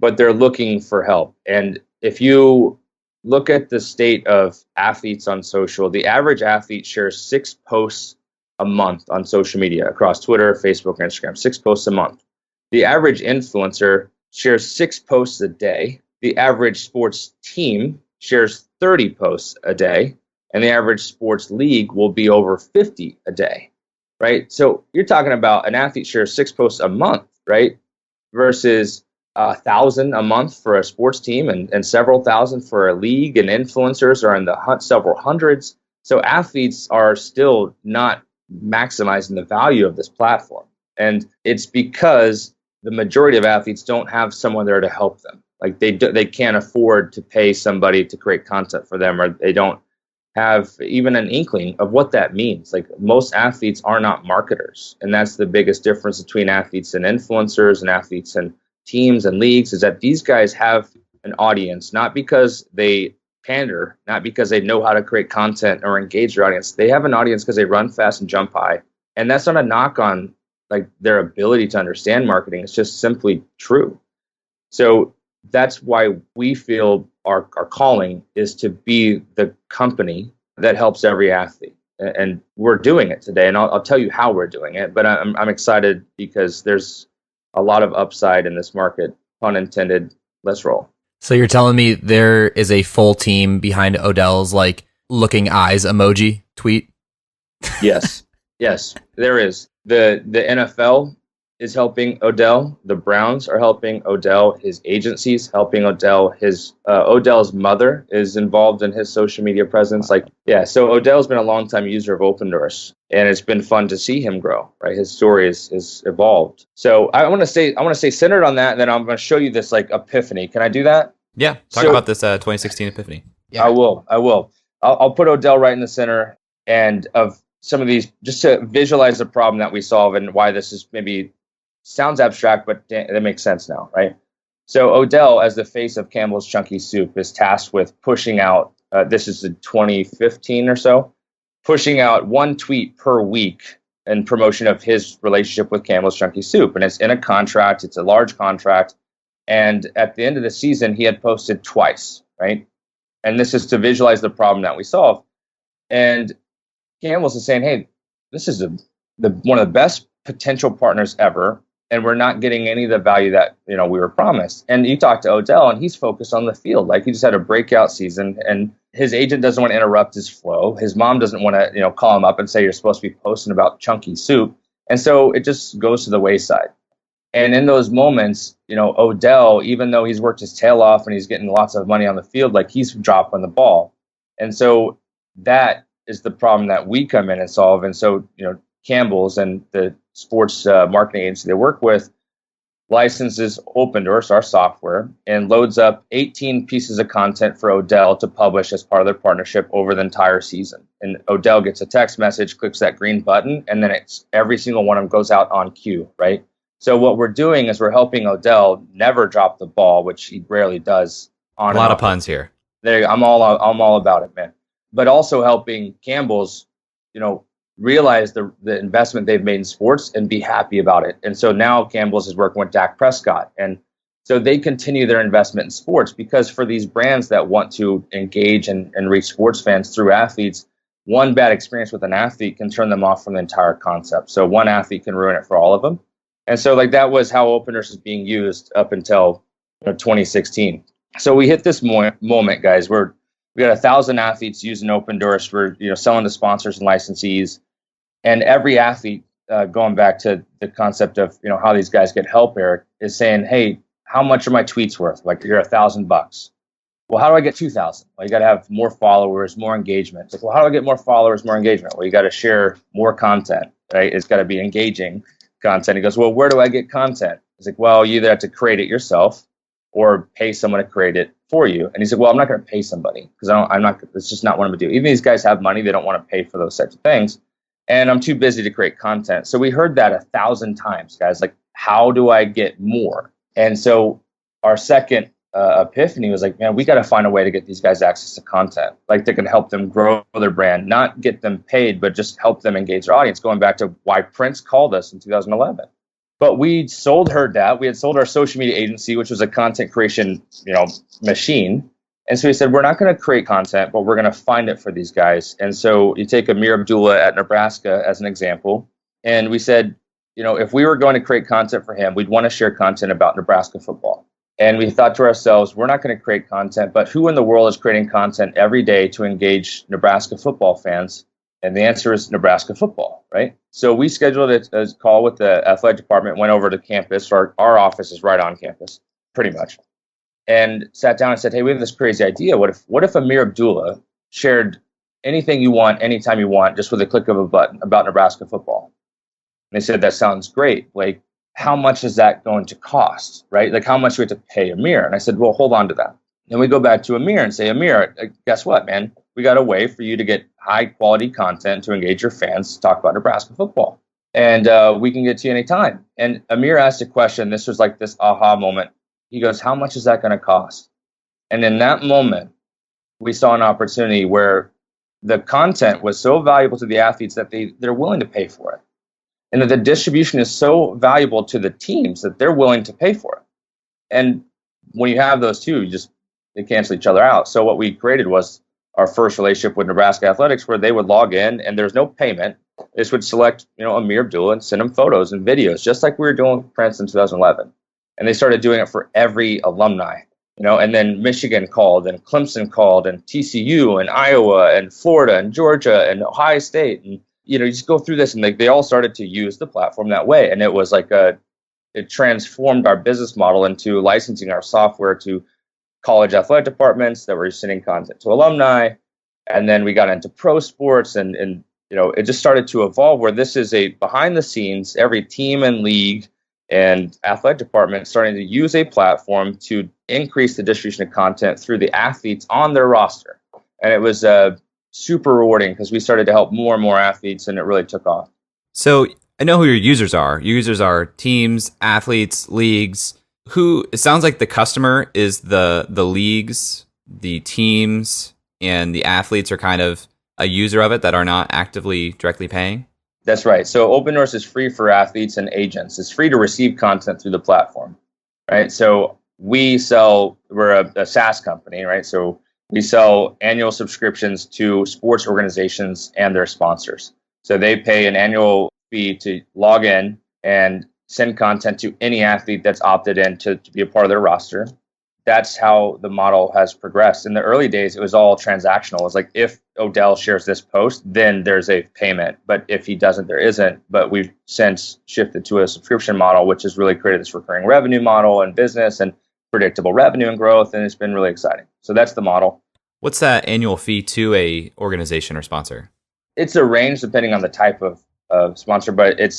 but they're looking for help. And if you look at the state of athletes on social, the average athlete shares 6 posts a month on social media across Twitter, Facebook, and Instagram, 6 posts a month. The average influencer shares 6 posts a day. The average sports team shares 30 posts a day, and the average sports league will be over 50 a day, right? So you're talking about an athlete shares 6 posts a month, right? Versus 1,000 a month for a sports team and several thousand for a league, and influencers are in the several hundreds. So athletes are still not maximizing the value of this platform. And it's because the majority of athletes don't have someone there to help them. Like they can't afford to pay somebody to create content for them, or they don't have even an inkling of what that means. Like most athletes are not marketers. And that's the biggest difference between athletes and influencers and athletes and teams and leagues, is that these guys have an audience, not because they pander, not because they know how to create content or engage their audience. They have an audience because they run fast and jump high. And that's not a knock on like their ability to understand marketing. It's just simply true. So that's why we feel our calling is to be the company that helps every athlete. And we're doing it today. And I'll tell you how we're doing it. But I'm excited because there's a lot of upside in this market, pun intended. Let's roll. So you're telling me there is a full team behind Odell's like looking eyes emoji tweet? Yes. Yes, there is. The NFL is helping Odell. The Browns are helping Odell. His agency's helping Odell. Odell's mother is involved in his social media presence. So Odell's been a longtime user of Opendorse, and it's been fun to see him grow. Right, his story is evolved. So I want to stay centered on that, and then I'm going to show you this like epiphany. Can I do that? Yeah, talk about this 2016 epiphany. Yeah. I will. I'll put Odell right in the center, and of some of these, just to visualize the problem that we solve and why this is maybe sounds abstract, but it makes sense now, right? So Odell, as the face of Campbell's Chunky Soup, is tasked with pushing out, this is in 2015 or so, pushing out 1 tweet per week in promotion of his relationship with Campbell's Chunky Soup. And it's in a contract, it's a large contract. And at the end of the season, he had posted twice, right? And this is to visualize the problem that we solve. And Campbell's is saying, hey, this is one of the best potential partners ever, and we're not getting any of the value that we were promised. And you talk to Odell, and he's focused on the field. Like, he just had a breakout season, and his agent doesn't want to interrupt his flow. His mom doesn't want to call him up and say you're supposed to be posting about Chunky Soup. And so it just goes to the wayside. And in those moments, Odell, even though he's worked his tail off and he's getting lots of money on the field, like he's dropping the ball. And so that is the problem that we come in and solve. And so, Campbell's and the sports marketing agency they work with licenses Opendorse, our software, and loads up 18 pieces of content for Odell to publish as part of their partnership over the entire season. And Odell gets a text message, clicks that green button, and then every single one of them goes out on cue, right? So what we're doing is we're helping Odell never drop the ball, which he rarely does. A lot of puns here. There, I'm all about it, man. But also helping Campbell's, realize the investment they've made in sports and be happy about it. And so now Campbell's is working with Dak Prescott. And so they continue their investment in sports because for these brands that want to engage and reach sports fans through athletes, one bad experience with an athlete can turn them off from the entire concept. So one athlete can ruin it for all of them. And so that was how Opendorse is being used up until 2016. So we hit this moment, guys, where we got 1,000 athletes using Opendorse. We're selling to sponsors and licensees. And every athlete, going back to the concept of how these guys get help, Eric, is saying, "Hey, how much are my tweets worth? Like you're $1,000. Well, how do I get 2,000? Well, you got to have more followers, more engagement. It's like, well, how do I get more followers, more engagement? Well, you got to share more content, right? It's got to be engaging content. He goes, well, where do I get content? It's like, well, you either have to create it yourself or pay someone to create it for you. And he's like, well, I'm not going to pay somebody because it's just not what I'm going to do. Even these guys have money, they don't want to pay for those types of things. And I'm too busy to create content. So we heard that 1,000 times, guys. Like, how do I get more? And so our second epiphany was like, man, we got to find a way to get these guys access to content, like that can help them grow their brand, not get them paid, but just help them engage their audience. Going back to why Prince called us in 2011. But we sold her that. We had sold our social media agency, which was a content creation, machine. And so we said, we're not going to create content, but we're going to find it for these guys. And so you take Amir Abdullah at Nebraska as an example. And we said, if we were going to create content for him, we'd want to share content about Nebraska football. And we thought to ourselves, we're not going to create content, but who in the world is creating content every day to engage Nebraska football fans? And the answer is Nebraska football, right? So we scheduled a call with the athletic department, went over to campus. Our office is right on campus, pretty much. And sat down and said, hey, we have this crazy idea. What if Amir Abdullah shared anything you want, anytime you want, just with a click of a button about Nebraska football? And they said, that sounds great. Like, how much is that going to cost, right? Like, how much do we have to pay Amir? And I said, well, hold on to that. Then we go back to Amir and say, Amir, guess what, man? We got a way for you to get high quality content to engage your fans to talk about Nebraska football. And we can get to you anytime. And Amir asked a question. This was like this aha moment. He goes, how much is that going to cost? And in that moment, we saw an opportunity where the content was so valuable to the athletes that they're willing to pay for it. And that the distribution is so valuable to the teams that they're willing to pay for it. And when you have those two, they cancel each other out. So what we created was our first relationship with Nebraska Athletics, where they would log in and there's no payment. They just would select, Amir Abdullah and send him photos and videos, just like we were doing with Prince in 2011. And they started doing it for every alumni, and then Michigan called and Clemson called and TCU and Iowa and Florida and Georgia and Ohio State. And, you just go through this and they all started to use the platform that way. And it was like it transformed our business model into licensing our software to college athletic departments that were sending content to alumni. And then we got into pro sports and it just started to evolve where this is a behind the scenes, every team and league and athletic department starting to use a platform to increase the distribution of content through the athletes on their roster. And it was super rewarding because we started to help more and more athletes and it really took off. So I know who your users are. Your users are teams, athletes, leagues. It sounds like the customer is the leagues, the teams, and the athletes are kind of a user of it that are not actively directly paying? That's right. So Opendorse is free for athletes and agents. It's free to receive content through the platform, right? So we're a SaaS company, right? So we sell annual subscriptions to sports organizations and their sponsors. So they pay an annual fee to log in and send content to any athlete that's opted in to be a part of their roster. that's how the model has progressed. In the early days, it was all transactional. It was like, if Odell shares this post, then there's a payment. But if he doesn't, there isn't. But we've since shifted to a subscription model, which has really created this recurring revenue model and business and predictable revenue and growth. And it's been really exciting. So that's the model. What's that annual fee to a organization or sponsor? It's a range depending on the type of sponsor, but it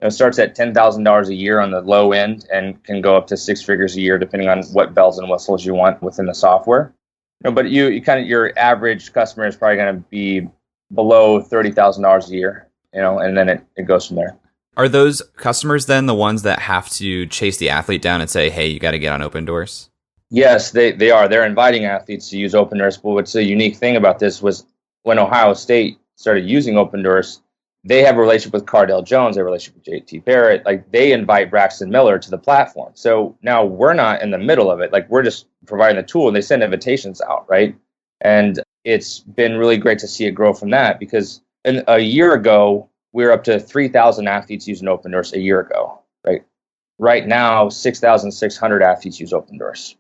starts at $10,000 a year on the low end and can go up to six figures a year depending on what bells and whistles you want within the software. But you kind of, your average customer is probably going to be below $30,000 a year, and then it goes from there. Are those customers then the ones that have to chase the athlete down and say, hey, you got to get on Opendorse? Yes, they are. They're inviting athletes to use Opendorse. But what's a unique thing about this was when Ohio State started using Opendorse, they have a relationship with Cardale Jones, they have a relationship with JT Barrett. Like, they invite Braxton Miller to the platform. So now we're not in the middle of it. Like, we're just providing the tool, and they send invitations out, right? And it's been really great to see it grow from that, because a year ago, we were up to 3,000 athletes using Opendorse a year ago, right? Right now, 6,600 athletes use Opendorse.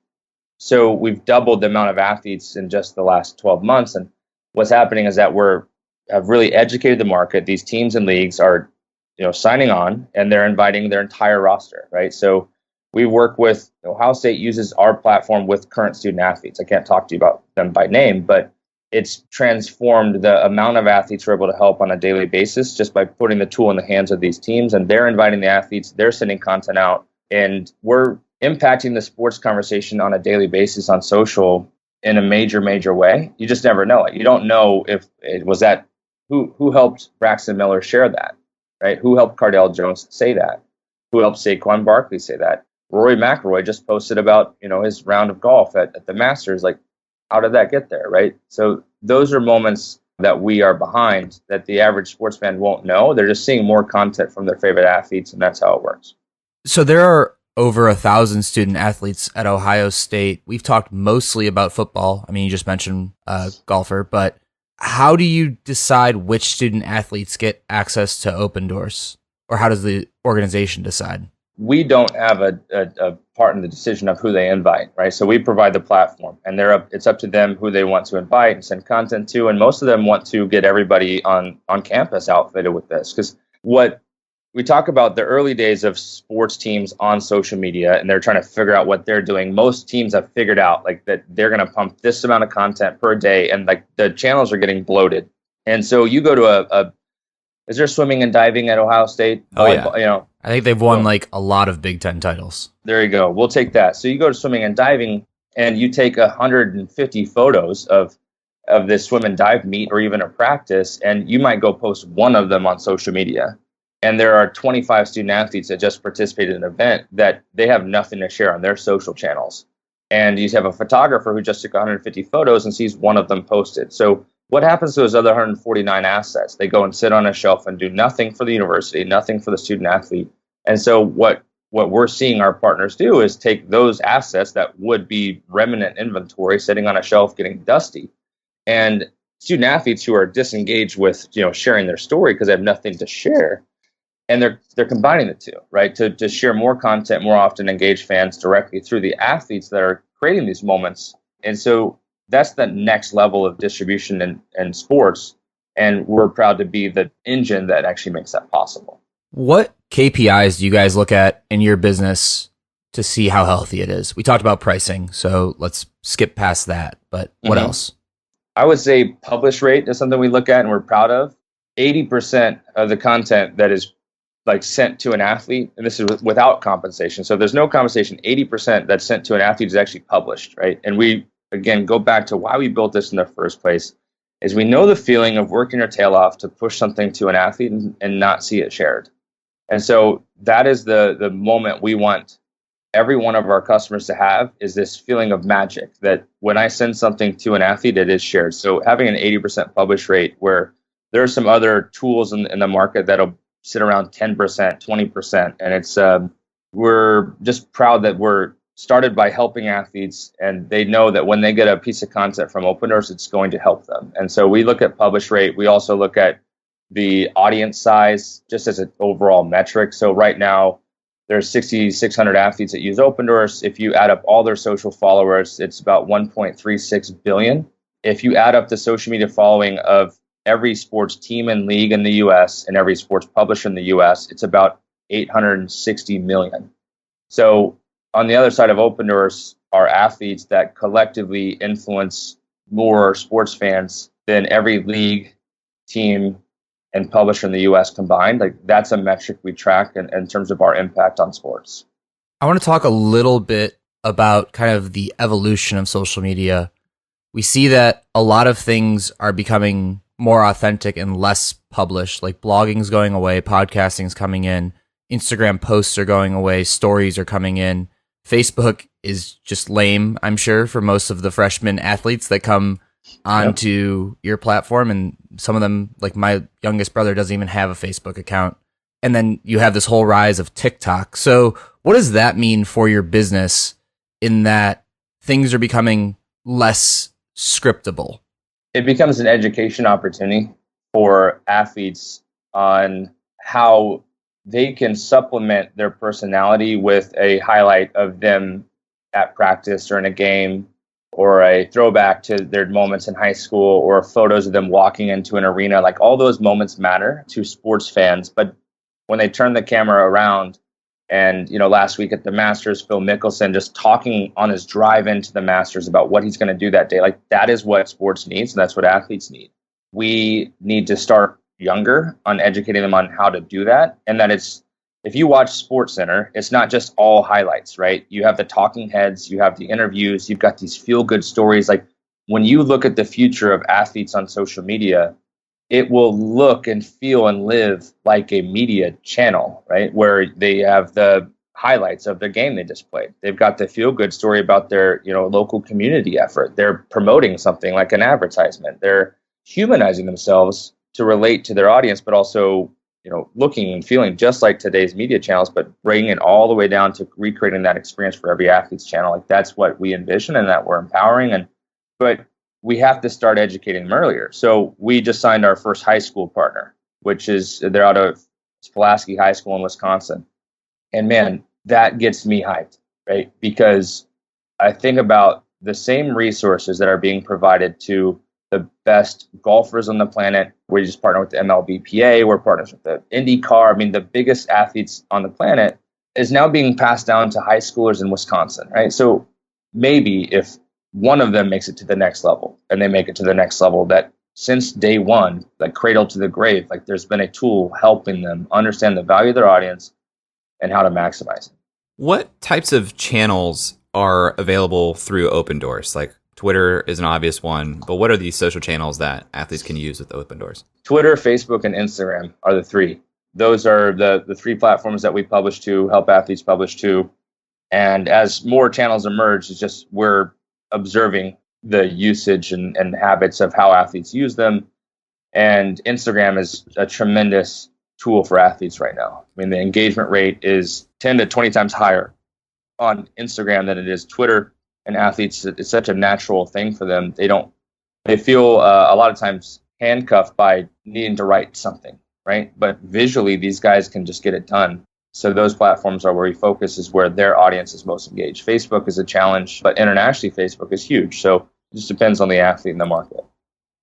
So we've doubled the amount of athletes in just the last 12 months. And what's happening is that have really educated the market. These teams and leagues are, signing on, and they're inviting their entire roster, right? So we work with Ohio State uses our platform with current student athletes. I can't talk to you about them by name, but it's transformed the amount of athletes we're able to help on a daily basis just by putting the tool in the hands of these teams, and they're inviting the athletes, they're sending content out, and we're impacting the sports conversation on a daily basis on social in a major, major way. You just never know it. You don't know if it was that. Who helped Braxton Miller share that, right? Who helped Cardale Jones say that? Who helped Saquon Barkley say that? Rory McIlroy just posted about, his round of golf at the Masters. Like, how did that get there, right? So those are moments that we are behind that the average sports fan won't know. They're just seeing more content from their favorite athletes, and that's how it works. So there are over 1,000 student athletes at Ohio State. We've talked mostly about football. I mean, you just mentioned golfer, but how do you decide which student athletes get access to Opendorse, or how does the organization decide? We don't have a part in the decision of who they invite, right? So we provide the platform, and it's up to them who they want to invite and send content to. And most of them want to get everybody on campus outfitted with this, because what we talk about the early days of sports teams on social media, and they're trying to figure out what they're doing. Most teams have figured out like that they're going to pump this amount of content per day, and like the channels are getting bloated. And so you go to is there swimming and diving at Ohio State? Oh yeah. I think they've won like a lot of Big Ten titles. There you go. We'll take that. So you go to swimming and diving, and you take 150 photos of this swim and dive meet or even a practice, and you might go post one of them on social media. And there are 25 student athletes that just participated in an event that they have nothing to share on their social channels. And you have a photographer who just took 150 photos and sees one of them posted. So what happens to those other 149 assets? They go and sit on a shelf and do nothing for the university, nothing for the student athlete. And so what we're seeing our partners do is take those assets that would be remnant inventory sitting on a shelf getting dusty, and student athletes who are disengaged with sharing their story because they have nothing to share. And they're combining the two, right? To share more content more often, engage fans directly through the athletes that are creating these moments. And so that's the next level of distribution in sports. And we're proud to be the engine that actually makes that possible. What KPIs do you guys look at in your business to see how healthy it is? We talked about pricing, so let's skip past that. But what else? I would say publish rate is something we look at and we're proud of. 80% of the content that is like sent to an athlete, and this is without compensation. So there's no compensation. 80% that's sent to an athlete is actually published, right? And we, again, go back to why we built this in the first place, is we know the feeling of working your tail off to push something to an athlete and not see it shared. And so that is the moment we want every one of our customers to have, is this feeling of magic that when I send something to an athlete, it is shared. So having an 80% publish rate, where there are some other tools in the market that'll sit around 10%, 20. And it's we're just proud that we're started by helping athletes, and they know that when they get a piece of content from Opendorse, it's going to help them. And so we look at publish rate. We also look at the audience size just as an overall metric. So right now, There's 6,600 athletes that use Opendorse. If you add up all their social followers, it's about 1.36 billion. If you add up the social media following of every sports team and league in the US and every sports publisher in the US, it's about 860 million. So on the other side of Opendorse are athletes that collectively influence more sports fans than every league, team, and publisher in the US combined. Like, that's a metric we track in terms of our impact on sports. I want to talk a little bit about kind of the evolution of social media. We see that a lot of things are becoming more authentic and less published, like blogging's going away, podcasting's coming in, Instagram posts are going away, stories are coming in. Facebook is just lame, I'm sure, for most of the freshman athletes that come onto your platform. And some of them, like my youngest brother, doesn't even have a Facebook account. And then you have this whole rise of TikTok. So what does that mean for your business in that things are becoming less scriptable? It becomes an education opportunity for athletes on how they can supplement their personality with a highlight of them at practice or in a game, or a throwback to their moments in high school, or photos of them walking into an arena. Like, all those moments matter to sports fans. But when they turn the camera around, and, last week at the Masters, Phil Mickelson just talking on his drive into the Masters about what he's going to do that day, like, that is what sports needs, and that's what athletes need. We need to start younger on educating them on how to do that. And that if you watch SportsCenter, it's not just all highlights, right? You have the talking heads, you have the interviews, you've got these feel-good stories. Like, when you look at the future of athletes on social media, it will look and feel and live like a media channel, right? Where they have the highlights of the game they just played. They've got the feel-good story about their, local community effort. They're promoting something like an advertisement. They're humanizing themselves to relate to their audience, but also, looking and feeling just like today's media channels, but bringing it all the way down to recreating that experience for every athlete's channel. Like, that's what we envision and that we're empowering. But we have to start educating them earlier. So we just signed our first high school partner, which is, they're out of Pulaski High School in Wisconsin. And man, that gets me hyped, right? Because I think about the same resources that are being provided to the best golfers on the planet. We just partner with the MLBPA. We're partners with the IndyCar. I mean, the biggest athletes on the planet is now being passed down to high schoolers in Wisconsin, right? So maybe if one of them makes it to the next level, and they make it to the next level, that since day one, like cradle to the grave, like, there's been a tool helping them understand the value of their audience and how to maximize it. What types of channels are available through Opendorse? Like, Twitter is an obvious one, but what are these social channels that athletes can use with Opendorse? Twitter, Facebook, and Instagram are the three. Those are the three platforms that we publish to, help athletes publish to. And as more channels emerge, it's just we're observing the usage and habits of how athletes use them. And Instagram is a tremendous tool for athletes right now. I mean, the engagement rate is 10 to 20 times higher on Instagram than it is Twitter. And athletes, it's such a natural thing for them. They feel a lot of times handcuffed by needing to write something, right? But visually, these guys can just get it done. So those platforms are where we focus, is where their audience is most engaged. Facebook is a challenge, but internationally, Facebook is huge. So it just depends on the athlete and the market.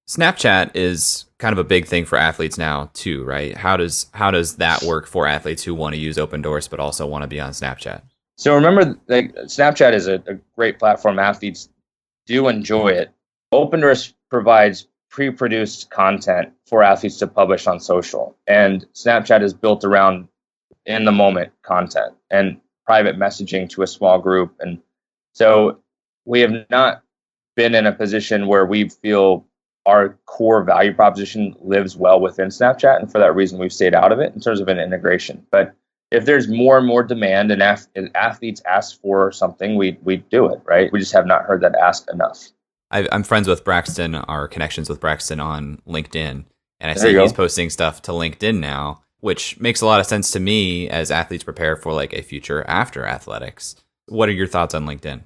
Snapchat is kind of a big thing for athletes now too, right? How does that work for athletes who want to use Opendorse but also want to be on Snapchat? So remember, like, Snapchat is a great platform. Athletes do enjoy it. Opendorse provides pre-produced content for athletes to publish on social. And Snapchat is built around in-the-moment content and private messaging to a small group. And so we have not been in a position where we feel our core value proposition lives well within Snapchat. And for that reason, we've stayed out of it in terms of an integration. But if there's more and more demand and athletes ask for something, we do it, right? We just have not heard that asked enough. I'm friends with Braxton, our connections with Braxton on LinkedIn, and I see he's posting stuff to LinkedIn now, which makes a lot of sense to me as athletes prepare for like a future after athletics. What are your thoughts on LinkedIn?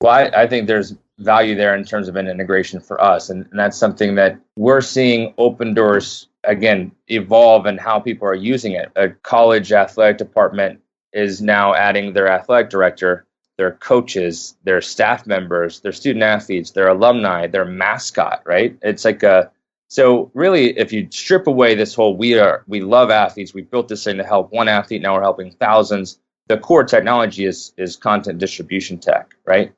Well, I think there's value there in terms of an integration for us, and that's something that we're seeing Opendorse again evolve in how people are using it. A college athletic department is now adding their athletic director, their coaches, their staff members, their student athletes, their alumni, their mascot, right? It's like so really, if you strip away this whole we love athletes, we built this thing to help one athlete, now we're helping thousands. The core technology is content distribution tech, right?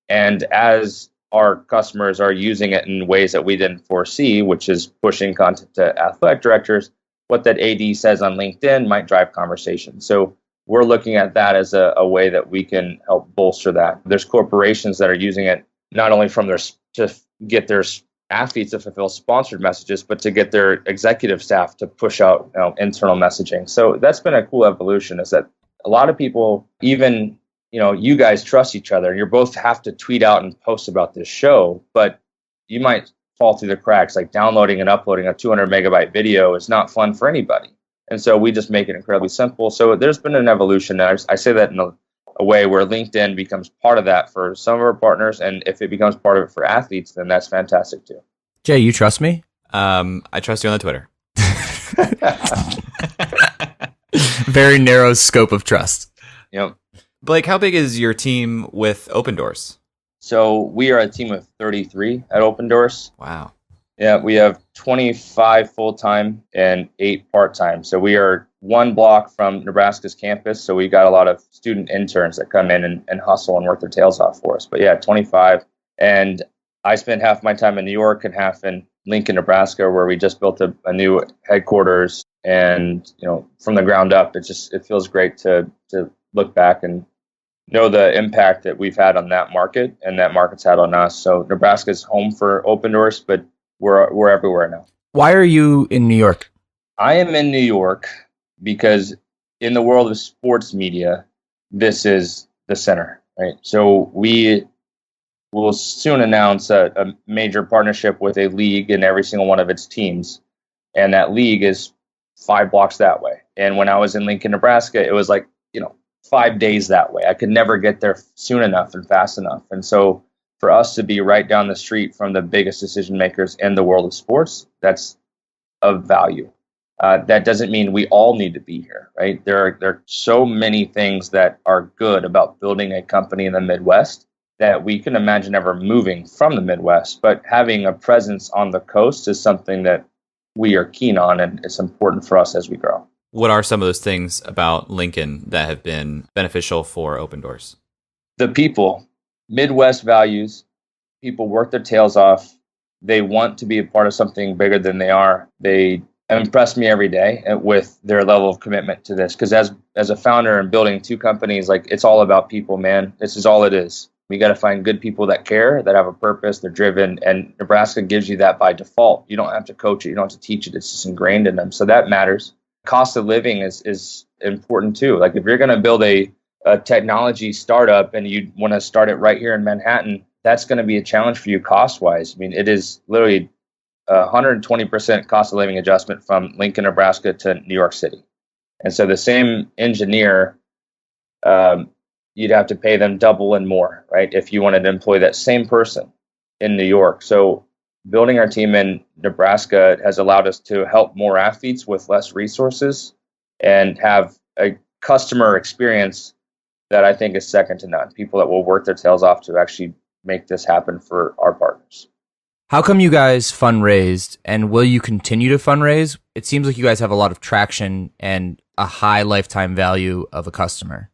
And as our customers are using it in ways that we didn't foresee, which is pushing content to athletic directors, what that AD says on LinkedIn might drive conversation. So we're looking at that as a way that we can help bolster that. There's corporations that are using it not only to get their athletes to fulfill sponsored messages, but to get their executive staff to push out internal messaging. So that's been a cool evolution, is that a lot of people, even you guys trust each other. You both have to tweet out and post about this show, but you might fall through the cracks. Like downloading and uploading a 200 megabyte video is not fun for anybody. And so we just make it incredibly simple. So there's been an evolution. I say that in a way where LinkedIn becomes part of that for some of our partners. And if it becomes part of it for athletes, then that's fantastic too. Jay, you trust me? I trust you on the Twitter. Very narrow scope of trust. Yep. Blake, how big is your team with Opendorse? So we are a team of 33 at Opendorse. Wow. Yeah, we have 25 full-time and 8 part-time. So we are one block from Nebraska's campus. So we got a lot of student interns that come in and hustle and work their tails off for us. But yeah, 25. And I spend half my time in New York and half in Lincoln, Nebraska, where we just built a new headquarters. And, from the ground up, it feels great to look back and know the impact that we've had on that market and that market's had on us. So Nebraska's home for Opendorse, but we're everywhere now. Why are you in New York? I am in New York because in the world of sports media, this is the center, right? So we will soon announce a major partnership with a league in every single one of its teams. And that league is 5 blocks that way. And when I was in Lincoln, Nebraska, it was like, 5 days that way. I could never get there soon enough and fast enough. And so for us to be right down the street from the biggest decision makers in the world of sports, that's of value. That doesn't mean we all need to be here, right? There are so many things that are good about building a company in the Midwest that we can imagine ever moving from the Midwest, but having a presence on the coast is something that we are keen on, and it's important for us as we grow. What are some of those things about Lincoln that have been beneficial for Opendorse? The people, Midwest values, people work their tails off. They want to be a part of something bigger than they are. They impress me every day with their level of commitment to this. Because as a founder and building 2 companies, like, it's all about people, man. This is all it is. We got to find good people that care, that have a purpose, they're driven, and Nebraska gives you that by default. You don't have to coach it, you don't have to teach it. It's just ingrained in them. So that matters. Cost of living is important too. Like, if you're going to build a technology startup and you want to start it right here in Manhattan, that's going to be a challenge for you cost-wise. I mean, it is literally 120% cost of living adjustment from Lincoln, Nebraska to New York City. And so the same engineer, you'd have to pay them double and more, right, if you wanted to employ that same person in New York. So building our team in Nebraska has allowed us to help more athletes with less resources and have a customer experience that I think is second to none. People that will work their tails off to actually make this happen for our partners. How come you guys fundraised, and will you continue to fundraise? It seems like you guys have a lot of traction and a high lifetime value of a customer.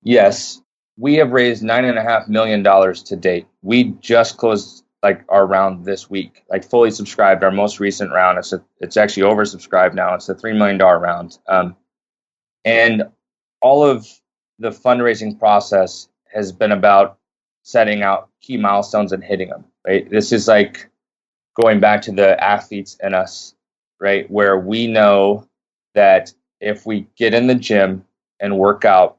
Yes, we have raised $9.5 million to date. We just closed our round this week, fully subscribed. Our most recent round, it's actually oversubscribed now. It's a $3 million round. And all of the fundraising process has been about setting out key milestones and hitting them, right? This is like going back to the athletes and us, right? Where we know that if we get in the gym and work out,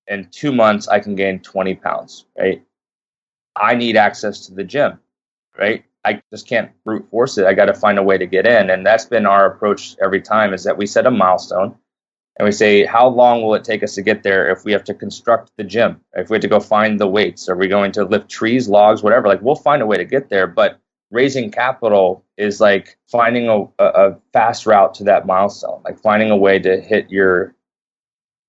in 2 months, I can gain 20 pounds, right? I need access to the gym, right? I just can't brute force it. I got to find a way to get in. And that's been our approach every time, is that we set a milestone and we say, how long will it take us to get there if we have to construct the gym? If we have to go find the weights? Are we going to lift trees, logs, whatever? We'll find a way to get there. But raising capital is like finding a fast route to that milestone, like finding a way to hit your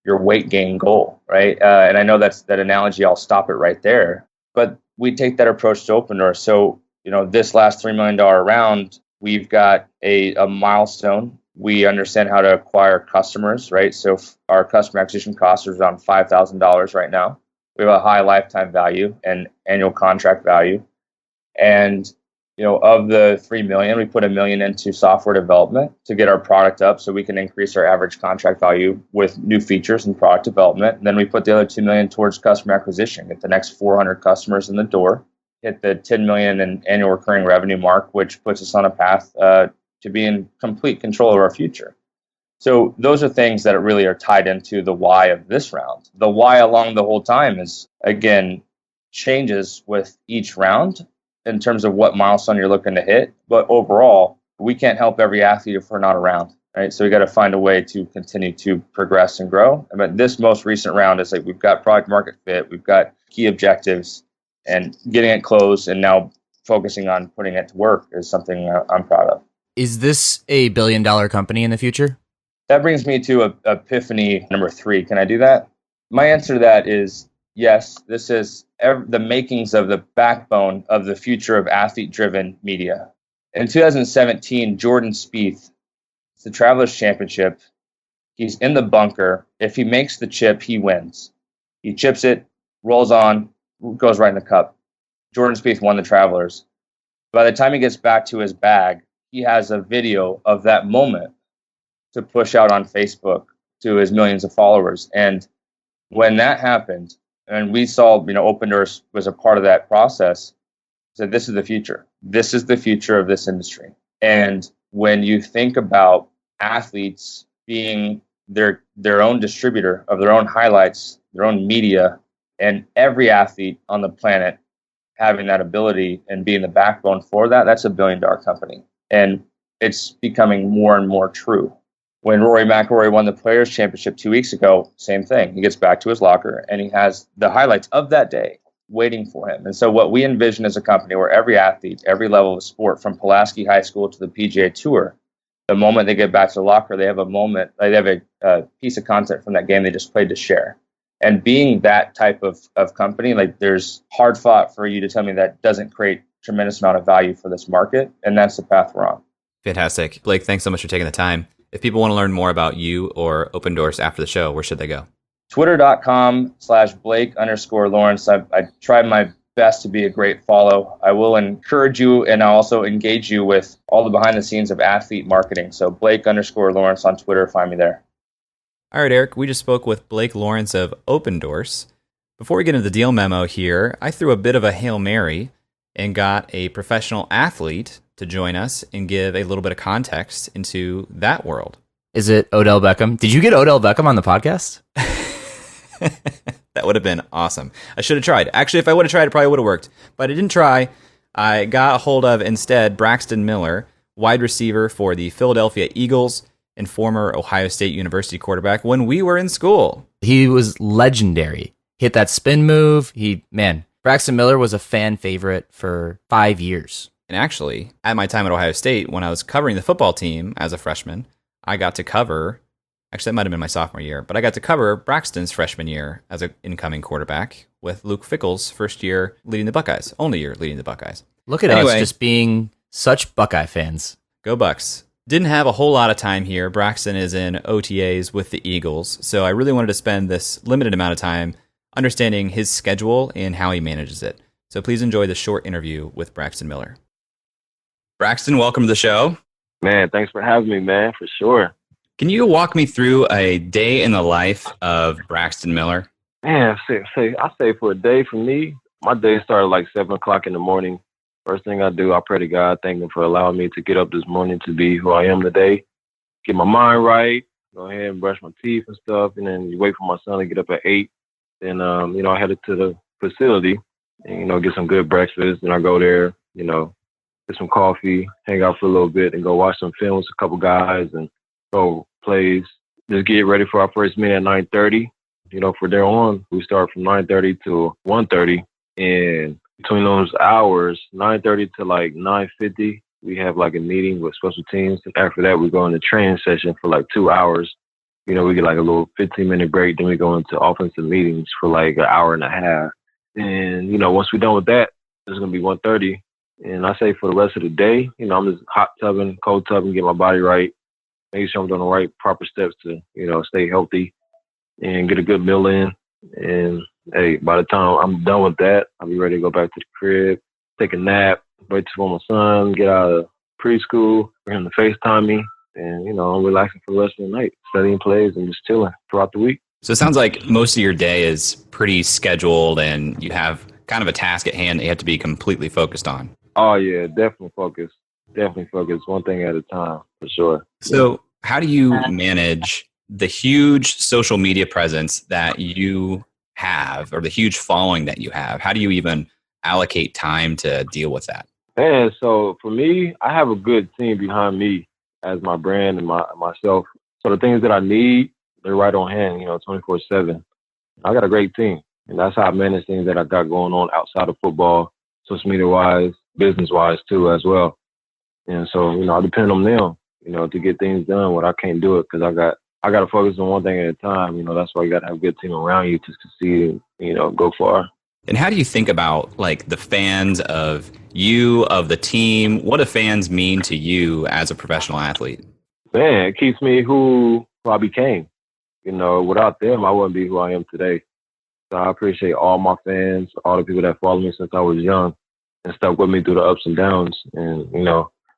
your weight gain goal, right? And I know that's that analogy. I'll stop it right there. But we take that approach to Opendorse. So, this last $3 million round, we've got a milestone. We understand how to acquire customers, right? So our customer acquisition costs are around $5,000 right now. We have a high lifetime value and annual contract value. And of the 3 million, we put $1 million into software development to get our product up so we can increase our average contract value with new features and product development. And then we put the other 2 million towards customer acquisition, get the next 400 customers in the door, hit the 10 million in annual recurring revenue mark, which puts us on a path to be in complete control of our future. So those are things that really are tied into the why of this round. The why along the whole time is, again, changes with each round in terms of what milestone you're looking to hit. But overall, we can't help every athlete if we're not around, right? So we got to find a way to continue to progress and grow. But this most recent round is like we've got product market fit, we've got key objectives, and getting it closed and now focusing on putting it to work is something I'm proud of. Is this a $1 billion company in the future? That brings me to epiphany number 3. Can I do that? My answer to that is yes, this is the makings of the backbone of the future of athlete-driven media. In 2017, Jordan Spieth, it's the Travelers Championship. He's in the bunker. If he makes the chip, he wins. He chips it, rolls on, goes right in the cup. Jordan Spieth won the Travelers. By the time he gets back to his bag, he has a video of that moment to push out on Facebook to his millions of followers. And when that happened, and we saw, Opendorse was a part of that process, said this is the future. This is the future of this industry. And when you think about athletes being their own distributor of their own highlights, their own media, and every athlete on the planet having that ability and being the backbone for that, that's $1 billion company. And it's becoming more and more true. When Rory McIlroy won the Players' Championship 2 weeks ago, same thing. He gets back to his locker and he has the highlights of that day waiting for him. And so what we envision as a company where every athlete, every level of sport, from Pulaski High School to the PGA Tour, the moment they get back to the locker, they have a moment, they have a piece of content from that game they just played to share. And being that type of company, like there's hard fought for you to tell me that doesn't create tremendous amount of value for this market. And that's the path we're on. Fantastic. Blake, thanks so much for taking the time. If people want to learn more about you or Opendorse after the show, where should they go? Twitter.com/Blake_Lawrence. I try my best to be a great follow. I will encourage you and I'll also engage you with all the behind the scenes of athlete marketing. So Blake_Lawrence on Twitter, find me there. All right, Eric, we just spoke with Blake Lawrence of Opendorse. Before we get into the deal memo here, I threw a bit of a Hail Mary and got a professional athlete to join us and give a little bit of context into that world. Is it Odell Beckham? Did you get Odell Beckham on the podcast? That would have been awesome. I should have tried. Actually, if I would have tried, it probably would have worked. But I didn't try. I got a hold of, instead, Braxton Miller, wide receiver for the Philadelphia Eagles and former Ohio State University quarterback when we were in school. He was legendary. Hit that spin move. Braxton Miller was a fan favorite for 5 years. And actually, at my time at Ohio State, when I was covering the football team as a freshman, I got to cover, actually that might have been my sophomore year, but I got to cover Braxton's freshman year as an incoming quarterback with Luke Fickell's first year leading the Buckeyes, only year leading the Buckeyes. Look at us just being such Buckeye fans. Go Bucks. Didn't have a whole lot of time here. Braxton is in OTAs with the Eagles, so I really wanted to spend this limited amount of time understanding his schedule and how he manages it. So please enjoy the short interview with Braxton Miller. Braxton, welcome to the show. Man, thanks for having me, man, for sure. Can you walk me through a day in the life of Braxton Miller? Man, I say for a day for me, my day started like 7 o'clock in the morning. First thing I do, I pray to God, thank him for allowing me to get up this morning to be who I am today. Get my mind right, go ahead and brush my teeth and stuff, and then you wait for my son to get up at 8. Then, I headed to the facility and, get some good breakfast. Then I go there, get some coffee, hang out for a little bit, and go watch some film with a couple guys and go plays. Just get ready for our first meeting at 9:30. For there on, we start from 9:30 to 1:30. And between those hours, 9:30 to like 9:50, we have like a meeting with special teams. And after that, we go in the training session for like 2 hours. We get like a little 15-minute break. Then we go into offensive meetings for like an hour and a half. And, once we're done with that, it's going to be 1:30. And I say for the rest of the day, I'm just hot tubbing, cold tubbing, get my body right, making sure I'm doing the right proper steps to, stay healthy and get a good meal in. And, hey, by the time I'm done with that, I'll be ready to go back to the crib, take a nap, wait for my son, get out of preschool, for him to FaceTime me. And, I'm relaxing for the rest of the night, studying plays and just chilling throughout the week. So it sounds like most of your day is pretty scheduled and you have kind of a task at hand that you have to be completely focused on. Oh, yeah, definitely focus. One thing at a time, for sure. So how do you manage the huge social media presence that you have or the huge following that you have? How do you even allocate time to deal with that? Man, so for me, I have a good team behind me as my brand and myself. So the things that I need, they're right on hand, 24/7. I got a great team, and that's how I manage things that I got going on outside of football, social media-wise, business-wise too as well. And so, I depend on them, to get things done. What I can't do it because I got to focus on one thing at a time. That's why you got to have a good team around you to succeed, go far. And how do you think about like the fans of you, of the team? What do fans mean to you as a professional athlete? Man, it keeps me who I became. Without them, I wouldn't be who I am today. So I appreciate all my fans, all the people that follow me since I was young and stuck with me through the ups and downs. And,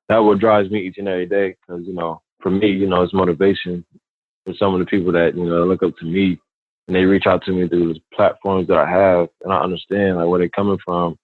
that what drives me each and every day because, for me, it's motivation for some of the people that, look up to me and they reach out to me through the platforms that I have and I understand like where they're coming from.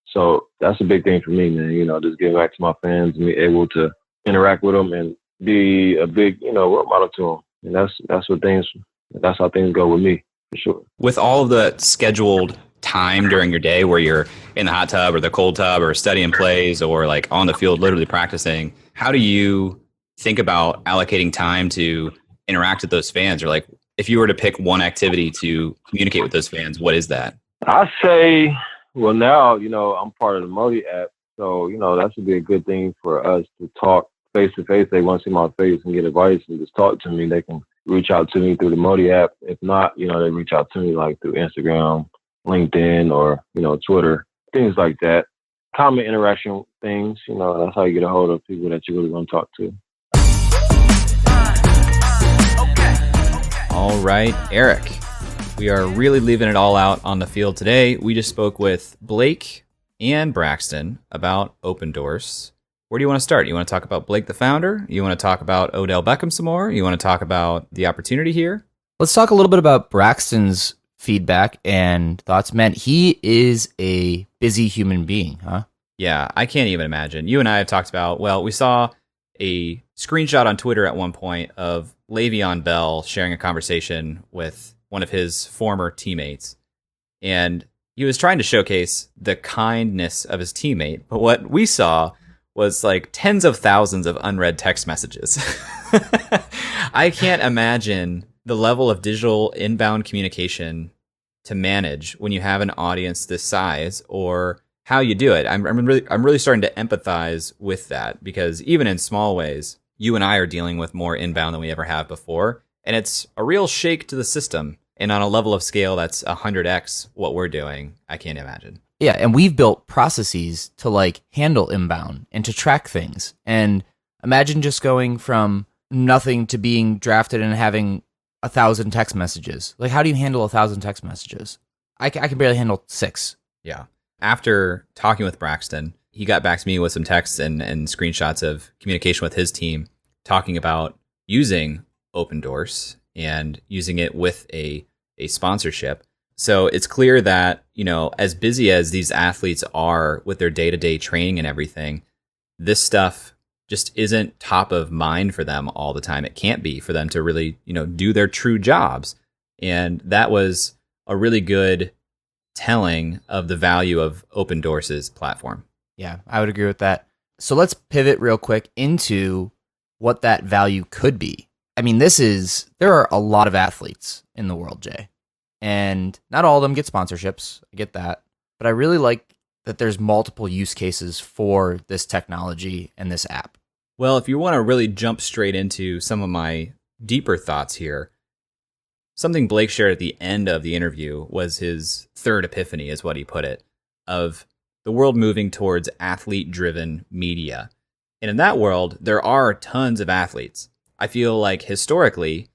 So that's a big thing for me, man, just giving back to my fans and be able to interact with them and be a big, role model to them. And that's how things go with me, for sure. With all of the scheduled time during your day where you're in the hot tub or the cold tub or studying plays or like on the field literally practicing, how do you think about allocating time to interact with those fans? Or like if you were to pick one activity to communicate with those fans, what is that? I say, well, now, I'm part of the Modi app. So, that should be a good thing for us to talk face to face. They want to see my face and get advice and just talk to me. They can reach out to me through the Modi app. If not, they reach out to me like through Instagram, LinkedIn, or, Twitter, things like that. Common interaction things, that's how you get a hold of people that you really want to talk to. All right, Eric, we are really leaving it all out on the field today. We just spoke with Blake and Braxton about Opendorse. Where do you want to start? You want to talk about Blake, the founder? You want to talk about Odell Beckham some more? You want to talk about the opportunity here? Let's talk a little bit about Braxton's feedback and thoughts. Man, he is a busy human being, huh? Yeah, I can't even imagine. You and I have talked about, we saw a screenshot on Twitter at one point of Le'Veon Bell sharing a conversation with one of his former teammates. And he was trying to showcase the kindness of his teammate. But what we saw was like tens of thousands of unread text messages. I can't imagine the level of digital inbound communication to manage when you have an audience this size, or how you do it. I'm really starting to empathize with that, because even in small ways, you and I are dealing with more inbound than we ever have before, and it's a real shake to the system. And on a level of scale that's 100x what we're doing, I can't imagine. Yeah, and we've built processes to like handle inbound and to track things. And imagine just going from nothing to being drafted and having 1,000 text messages. Like, how do you handle 1,000 text messages? I can barely handle 6. Yeah. After talking with Braxton, he got back to me with some texts and screenshots of communication with his team, talking about using Opendorse and using it with a sponsorship. So it's clear that, as busy as these athletes are with their day-to-day training and everything, this stuff just isn't top of mind for them all the time. It can't be for them to really, do their true jobs. And that was a really good telling of the value of Opendorse's platform. Yeah, I would agree with that. So let's pivot real quick into what that value could be. I mean, there are a lot of athletes in the world, Jay, and not all of them get sponsorships. I get that. But I really like that there's multiple use cases for this technology and this app. Well, if you want to really jump straight into some of my deeper thoughts here, something Blake shared at the end of the interview was his third epiphany, is what he put it, of the world moving towards athlete-driven media. And in that world, there are tons of athletes. I feel like historically,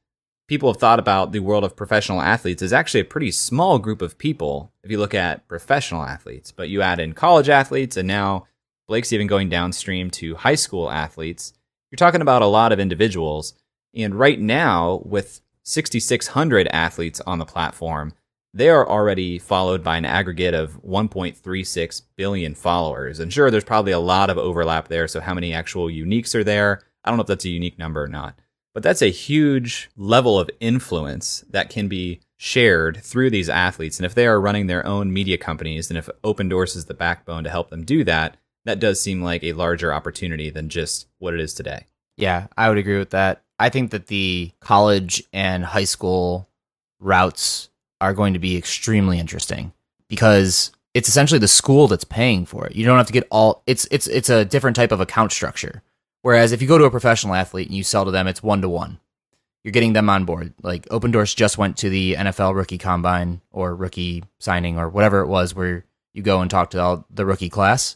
people have thought about the world of professional athletes as actually a pretty small group of people if you look at professional athletes. But you add in college athletes, and now Blake's even going downstream to high school athletes. You're talking about a lot of individuals. And right now, with 6,600 athletes on the platform, they are already followed by an aggregate of 1.36 billion followers. And sure, there's probably a lot of overlap there. So how many actual uniques are there? I don't know if that's a unique number or not. But that's a huge level of influence that can be shared through these athletes. And if they are running their own media companies, and if Opendorse is the backbone to help them do that, that does seem like a larger opportunity than just what it is today. Yeah, I would agree with that. I think that the college and high school routes are going to be extremely interesting because it's essentially the school that's paying for it. You don't have to get all it's a different type of account structure. Whereas if you go to a professional athlete and you sell to them, it's 1-to-1. You're getting them on board. Like Opendorse just went to the NFL rookie combine or rookie signing or whatever it was where you go and talk to all the rookie class.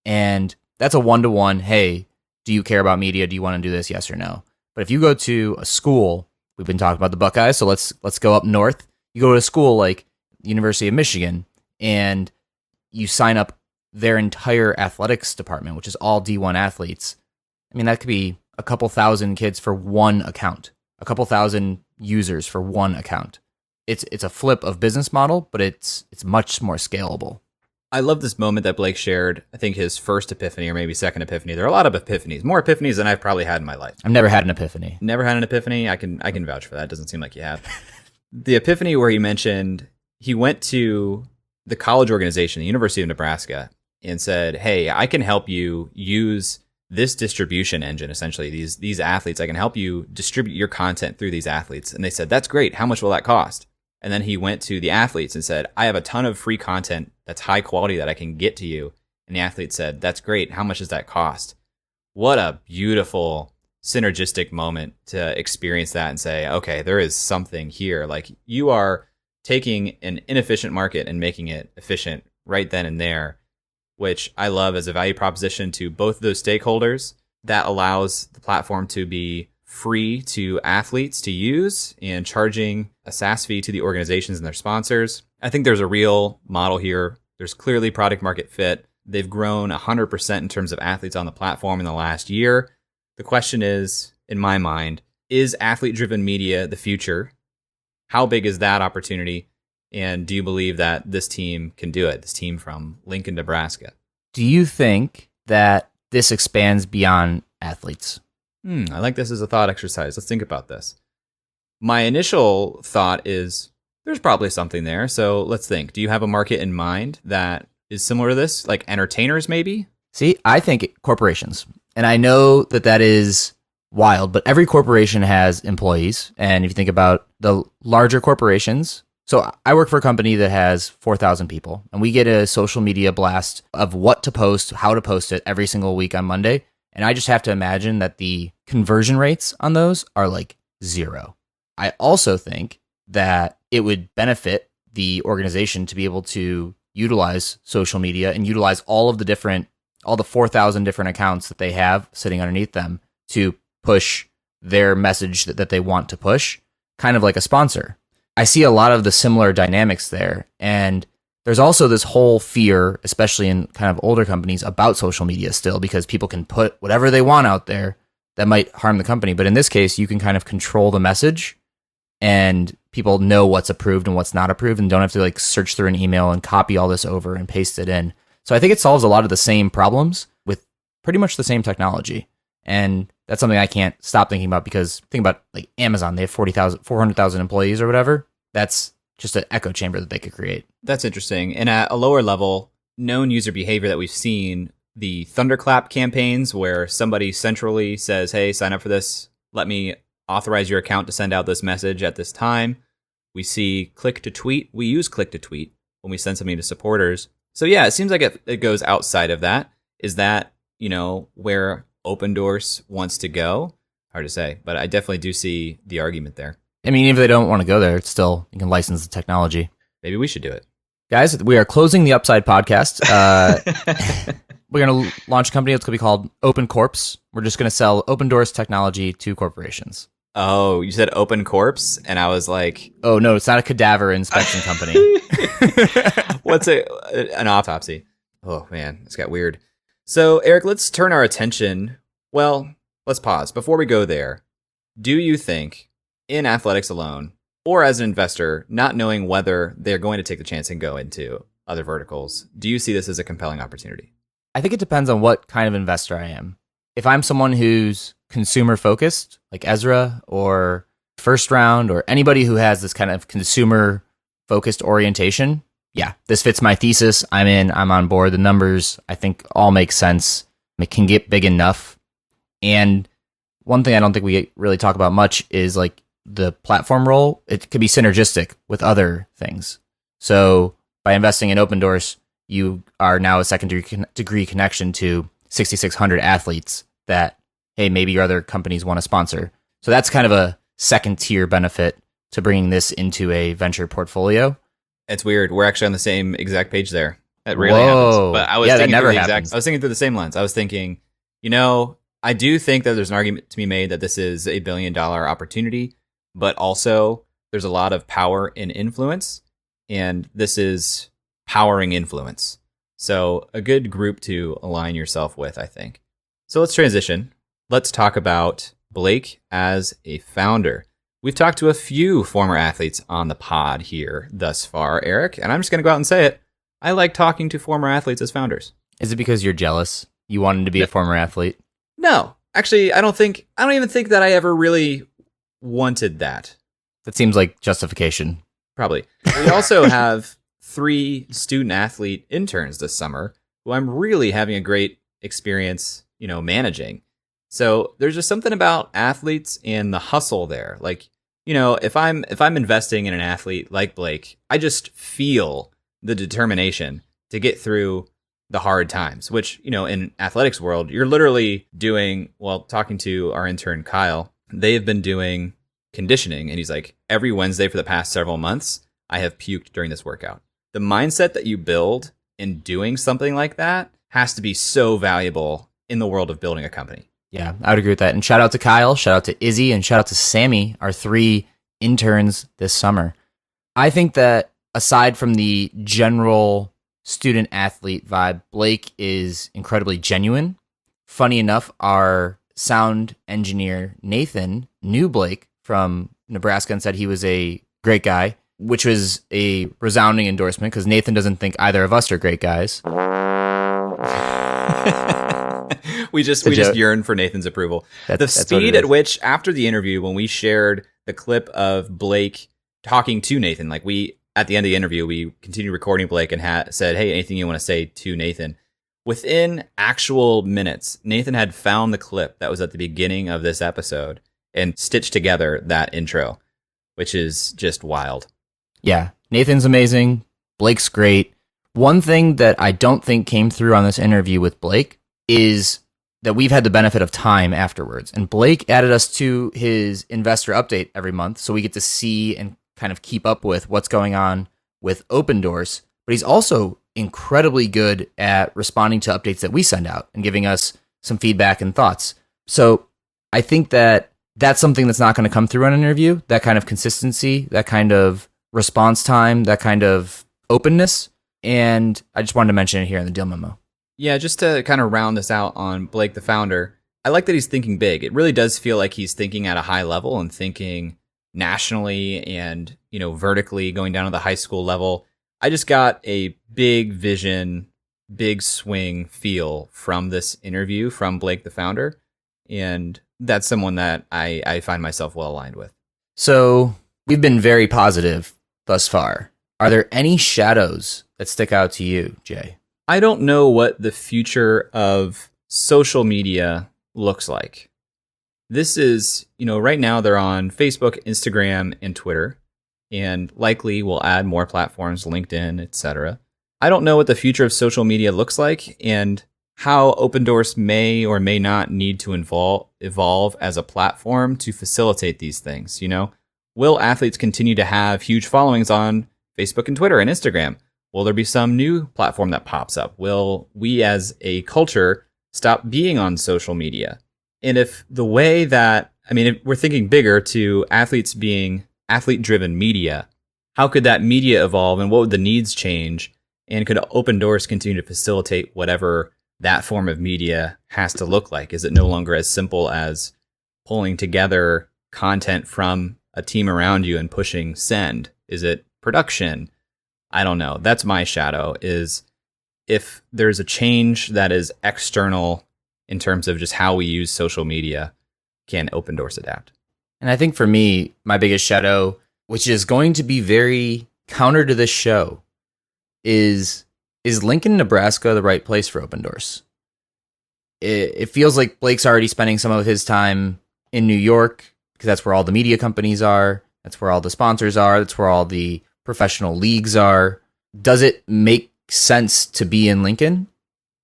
And that's a 1-to-1. Hey, do you care about media? Do you want to do this? Yes or no? But if you go to a school, we've been talking about the Buckeyes, so let's go up north. You go to a school like University of Michigan and you sign up their entire athletics department, which is all D1 athletes. I mean, that could be a couple thousand kids for one account, a couple thousand users for one account. It's a flip of business model, but it's much more scalable. I love this moment that Blake shared. I think his first epiphany or maybe second epiphany. There are a lot of epiphanies, more epiphanies than I've probably had in my life. I've never had an epiphany. Never had an epiphany? I can vouch for that. It doesn't seem like you have. The epiphany where he mentioned he went to the college organization, the University of Nebraska, and said, hey, I can help you use this distribution engine, essentially, these athletes. I can help you distribute your content through these athletes. And they said, that's great. How much will that cost? And then he went to the athletes and said, I have a ton of free content that's high quality that I can get to you. And the athlete said, that's great. How much does that cost? What a beautiful synergistic moment to experience that and say, okay, there is something here. Like you are taking an inefficient market and making it efficient right then and there, which I love as a value proposition to both of those stakeholders. That allows the platform to be free to athletes to use and charging a SaaS fee to the organizations and their sponsors. I think there's a real model here. There's clearly product market fit. They've grown 100% in terms of athletes on the platform in the last year. The question is, in my mind, is athlete-driven media the future? How big is that opportunity? And do you believe that this team can do it, this team from Lincoln, Nebraska? Do you think that this expands beyond athletes? I like this as a thought exercise. Let's think about this. My initial thought is there's probably something there. So let's think. Do you have a market in mind that is similar to this? Like entertainers, maybe? See, I think corporations. And I know that is wild, but every corporation has employees. And if you think about the larger corporations, so I work for a company that has 4,000 people, and we get a social media blast of what to post, how to post it every single week on Monday. And I just have to imagine that the conversion rates on those are like 0. I also think that it would benefit the organization to be able to utilize social media and utilize all the 4,000 different accounts that they have sitting underneath them to push their message that they want to push, kind of like a sponsor. I see a lot of the similar dynamics there. And there's also this whole fear, especially in kind of older companies, about social media still, because people can put whatever they want out there that might harm the company. But in this case, you can kind of control the message and people know what's approved and what's not approved and don't have to like search through an email and copy all this over and paste it in. So I think it solves a lot of the same problems with pretty much the same technology. And that's something I can't stop thinking about because think about like Amazon, they have 400,000 employees or whatever. That's just an echo chamber that they could create. That's interesting. And at a lower level, known user behavior that we've seen, the thunderclap campaigns where somebody centrally says, hey, sign up for this. Let me authorize your account to send out this message at this time. We see click to tweet. We use click to tweet when we send something to supporters. So yeah, it seems like it goes outside of that. Is that, where Opendorse wants to go? hard to say, but I definitely do see the argument there. I mean, even if they don't want to go there, it's still, you can license the technology. Maybe we should do it. Guys, we are closing the Upside podcast. We're going to launch a company that's going to be called Open Corps. We're just going to sell Opendorse technology to corporations. Oh, you said Open Corpse, and I was like, oh no, it's not a cadaver inspection company. What's an autopsy? Oh man, this got weird. So Eric, let's turn our attention. Well, let's pause before we go there. Do you think in athletics alone, or as an investor, not knowing whether they're going to take the chance and go into other verticals, do you see this as a compelling opportunity? I think it depends on what kind of investor I am. If I'm someone who's consumer focused, like Ezra or First Round or anybody who has this kind of consumer focused orientation, yeah, this fits my thesis. I'm on board. The numbers, I think, all make sense. It can get big enough. And one thing I don't think we really talk about much is like the platform role. It could be synergistic with other things. So by investing in Opendorse, you are now a secondary degree connection to 6,600 athletes that, hey, maybe your other companies want to sponsor. So that's kind of a second tier benefit to bringing this into a venture portfolio. It's weird. We're actually on the same exact page there. That really Whoa. happens. But I was thinking through the exact, I was thinking through the same lens. I was thinking, I do think that there's an argument to be made that this is a $1 billion opportunity, but also there's a lot of power in influence, and this is powering influence. So a good group to align yourself with, I think. So let's transition. Let's talk about Blake as a founder. We've talked to a few former athletes on the pod here thus far, Eric, and I'm just going to go out and say it. I like talking to former athletes as founders. Is it because you're jealous? You wanted to be a former athlete? No, actually, I don't even think that I ever really wanted that. That seems like justification. Probably. We also have 3 student athlete interns this summer who I'm really having a great experience, managing. So there's just something about athletes and the hustle there. Like, if I'm investing in an athlete like Blake, I just feel the determination to get through the hard times, which, in athletics world, you're literally doing, talking to our intern, Kyle, they've been doing conditioning. And he's like, every Wednesday for the past several months, I have puked during this workout. The mindset that you build in doing something like that has to be so valuable in the world of building a company. Yeah, I would agree with that. And shout out to Kyle, shout out to Izzy, and shout out to Sammy, our 3 interns this summer. I think that aside from the general student athlete vibe, Blake is incredibly genuine. Funny enough, our sound engineer, Nathan, knew Blake from Nebraska and said he was a great guy, which was a resounding endorsement because Nathan doesn't think either of us are great guys. we just yearn for Nathan's approval. The speed at which, after the interview, when we shared the clip of Blake talking to Nathan, like at the end of the interview, we continued recording Blake and said, hey, anything you want to say to Nathan? Within actual minutes, Nathan had found the clip that was at the beginning of this episode and stitched together that intro, which is just wild. Yeah, Nathan's amazing. Blake's great. One thing that I don't think came through on this interview with Blake is that we've had the benefit of time afterwards. And Blake added us to his investor update every month, so we get to see and kind of keep up with what's going on with Opendorse. But he's also incredibly good at responding to updates that we send out and giving us some feedback and thoughts. So I think that that's something that's not going to come through on an interview, that kind of consistency, that kind of response time, that kind of openness. And I just wanted to mention it here in the deal memo. Yeah, just to kind of round this out on Blake, the founder, I like that he's thinking big. It really does feel like he's thinking at a high level and thinking nationally and, vertically going down to the high school level. I just got a big vision, big swing feel from this interview from Blake, the founder. And that's someone that I find myself well aligned with. So we've been very positive thus far. Are there any shadows that stick out to you, Jay? I don't know what the future of social media looks like. This is, right now they're on Facebook, Instagram, and Twitter, and likely we'll add more platforms, LinkedIn, etc. I don't know what the future of social media looks like and how Opendorse may or may not need to evolve as a platform to facilitate these things. Will athletes continue to have huge followings on Facebook and Twitter and Instagram? Will there be some new platform that pops up? Will we as a culture stop being on social media? And if the way that, if we're thinking bigger to athletes being athlete-driven media, how could that media evolve and what would the needs change? And could Opendorse continue to facilitate whatever that form of media has to look like? Is it no longer as simple as pulling together content from a team around you and pushing send? Is it production? I don't know. That's my shadow, is if there's a change that is external in terms of just how we use social media, can Opendorse adapt? And I think for me, my biggest shadow, which is going to be very counter to this show, is Lincoln, Nebraska the right place for Opendorse? It feels like Blake's already spending some of his time in New York because that's where all the media companies are. That's where all the sponsors are. That's where all the professional leagues are. Does it make sense to be in Lincoln?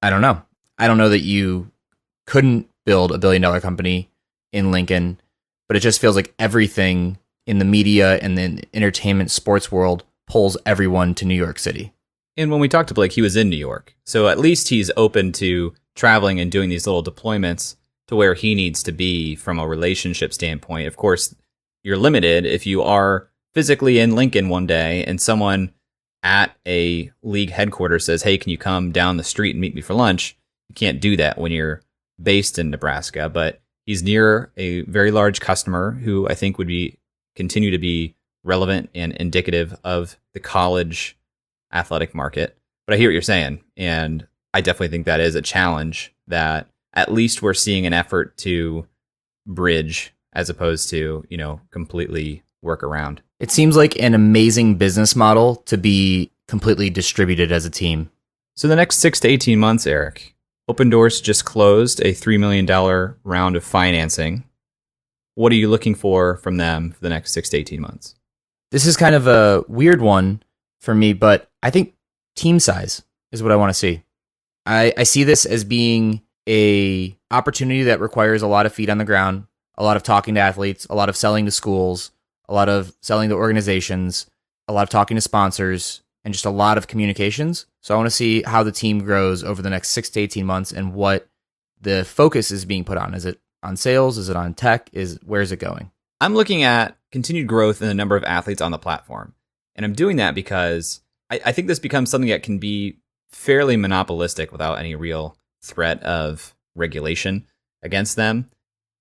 I don't know. I don't know that you couldn't build $1 billion company in Lincoln, but it just feels like everything in the media and the entertainment sports world pulls everyone to New York City. And when we talked to Blake, he was in New York. So at least he's open to traveling and doing these little deployments to where he needs to be from a relationship standpoint. Of course, you're limited if you are physically in Lincoln one day and someone at a league headquarters says, hey, can you come down the street and meet me for lunch? You can't do that when you're based in Nebraska, but he's near a very large customer who I think would continue to be relevant and indicative of the college athletic market. But I hear what you're saying, and I definitely think that is a challenge that at least we're seeing an effort to bridge as opposed to, completely work around. It seems like an amazing business model to be completely distributed as a team. So the next 6 to 18 months, Eric, Opendorse just closed a $3 million round of financing. What are you looking for from them for the next 6 to 18 months? This is kind of a weird one for me, but I think team size is what I want to see. I see this as being a opportunity that requires a lot of feet on the ground, a lot of talking to athletes, a lot of selling to schools, a lot of selling to organizations, a lot of talking to sponsors, and just a lot of communications. So I want to see how the team grows over the next 6 to 18 months and what the focus is being put on. Is it on sales? Is it on tech? Where is it going? I'm looking at continued growth in the number of athletes on the platform. And I'm doing that because I think this becomes something that can be fairly monopolistic without any real threat of regulation against them.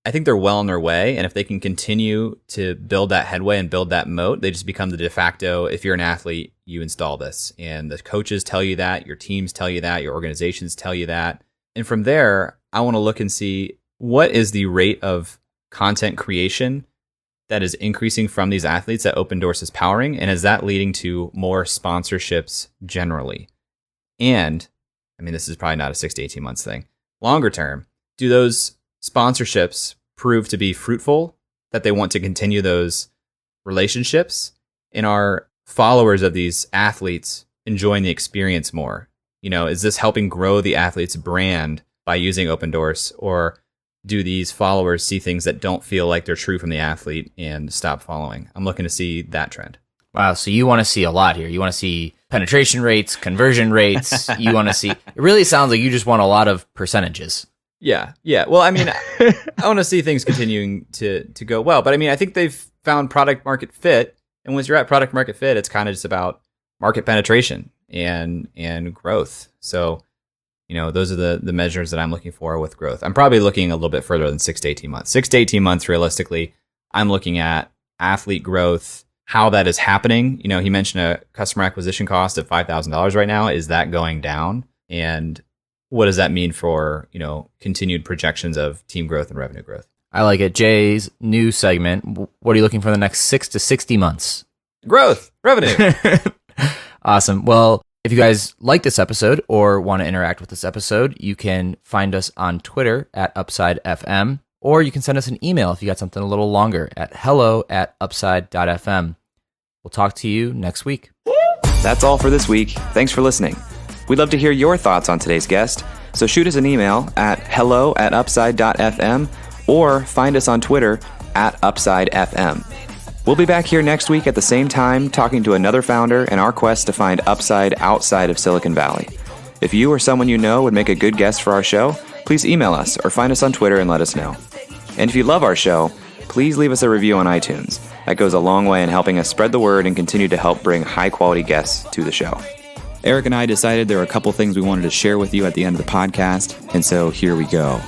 I think they're well on their way. And if they can continue to build that headway and build that moat, they just become the de facto, if you're an athlete, you install this. And the coaches tell you that, your teams tell you that, your organizations tell you that. And from there, I want to look and see what is the rate of content creation that is increasing from these athletes that Opendorse is powering, and is that leading to more sponsorships generally? And, this is probably not a 6 to 18 months thing. Longer term, do those sponsorships prove to be fruitful, that they want to continue those relationships, and are followers of these athletes enjoying the experience more? Is this helping grow the athlete's brand by using Opendorse, or do these followers see things that don't feel like they're true from the athlete and stop following? I'm looking to see that trend. Wow, so you want to see a lot here. You want to see penetration rates, conversion rates. You want to see, it really sounds like you just want a lot of percentages. Yeah. Well, I want to see things continuing to go well. But I think they've found product market fit. And once you're at product market fit, it's kind of just about market penetration and growth. So, those are the measures that I'm looking for with growth. I'm probably looking a little bit further than 6 to 18 months. 6 to 18 months, realistically, I'm looking at athlete growth, how that is happening. He mentioned a customer acquisition cost of $5,000 right now. Is that going down? And what does that mean for, continued projections of team growth and revenue growth? I like it. Jay's new segment. What are you looking for the next 6 to 60 months? Growth, revenue. Awesome. Well, if you guys like this episode or want to interact with this episode, you can find us on Twitter at UpsideFM, or you can send us an email if you got something a little longer at hello@upside.fm. We'll talk to you next week. That's all for this week. Thanks for listening. We'd love to hear your thoughts on today's guest. So shoot us an email at hello@upside.fm or find us on Twitter @UpsideFM. We'll be back here next week at the same time talking to another founder in our quest to find upside outside of Silicon Valley. If you or someone you know would make a good guest for our show, please email us or find us on Twitter and let us know. And if you love our show, please leave us a review on iTunes. That goes a long way in helping us spread the word and continue to help bring high-quality guests to the show. Eric and I decided there were a couple things we wanted to share with you at the end of the podcast, and so here we go.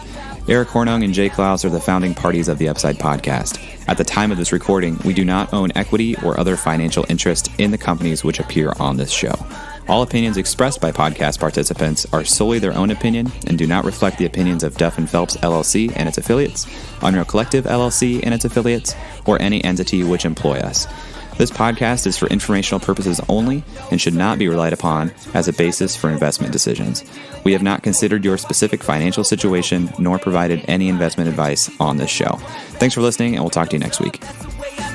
Eric Hornung and Jay Klaus are the founding parties of the Upside podcast. At the time of this recording, we do not own equity or other financial interest in the companies which appear on this show. All opinions expressed by podcast participants are solely their own opinion and do not reflect the opinions of Duff & Phelps LLC and its affiliates, Unreal Collective LLC and its affiliates, or any entity which employ us. This podcast is for informational purposes only and should not be relied upon as a basis for investment decisions. We have not considered your specific financial situation nor provided any investment advice on this show. Thanks for listening, and we'll talk to you next week.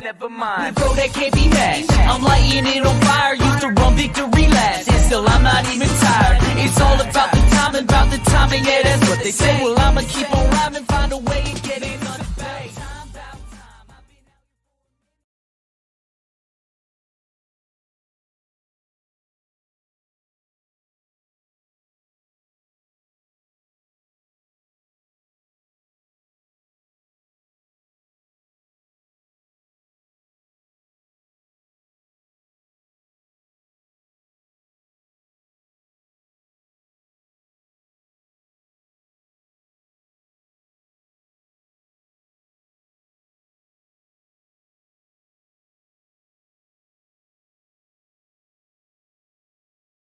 Never mind, bro, that can't be matched. I'm lighting it on fire, used to run victory laps, and still I'm not even tired. It's all about the timing, yeah, that's what they say. Well, I'ma keep on rhyming, find a way.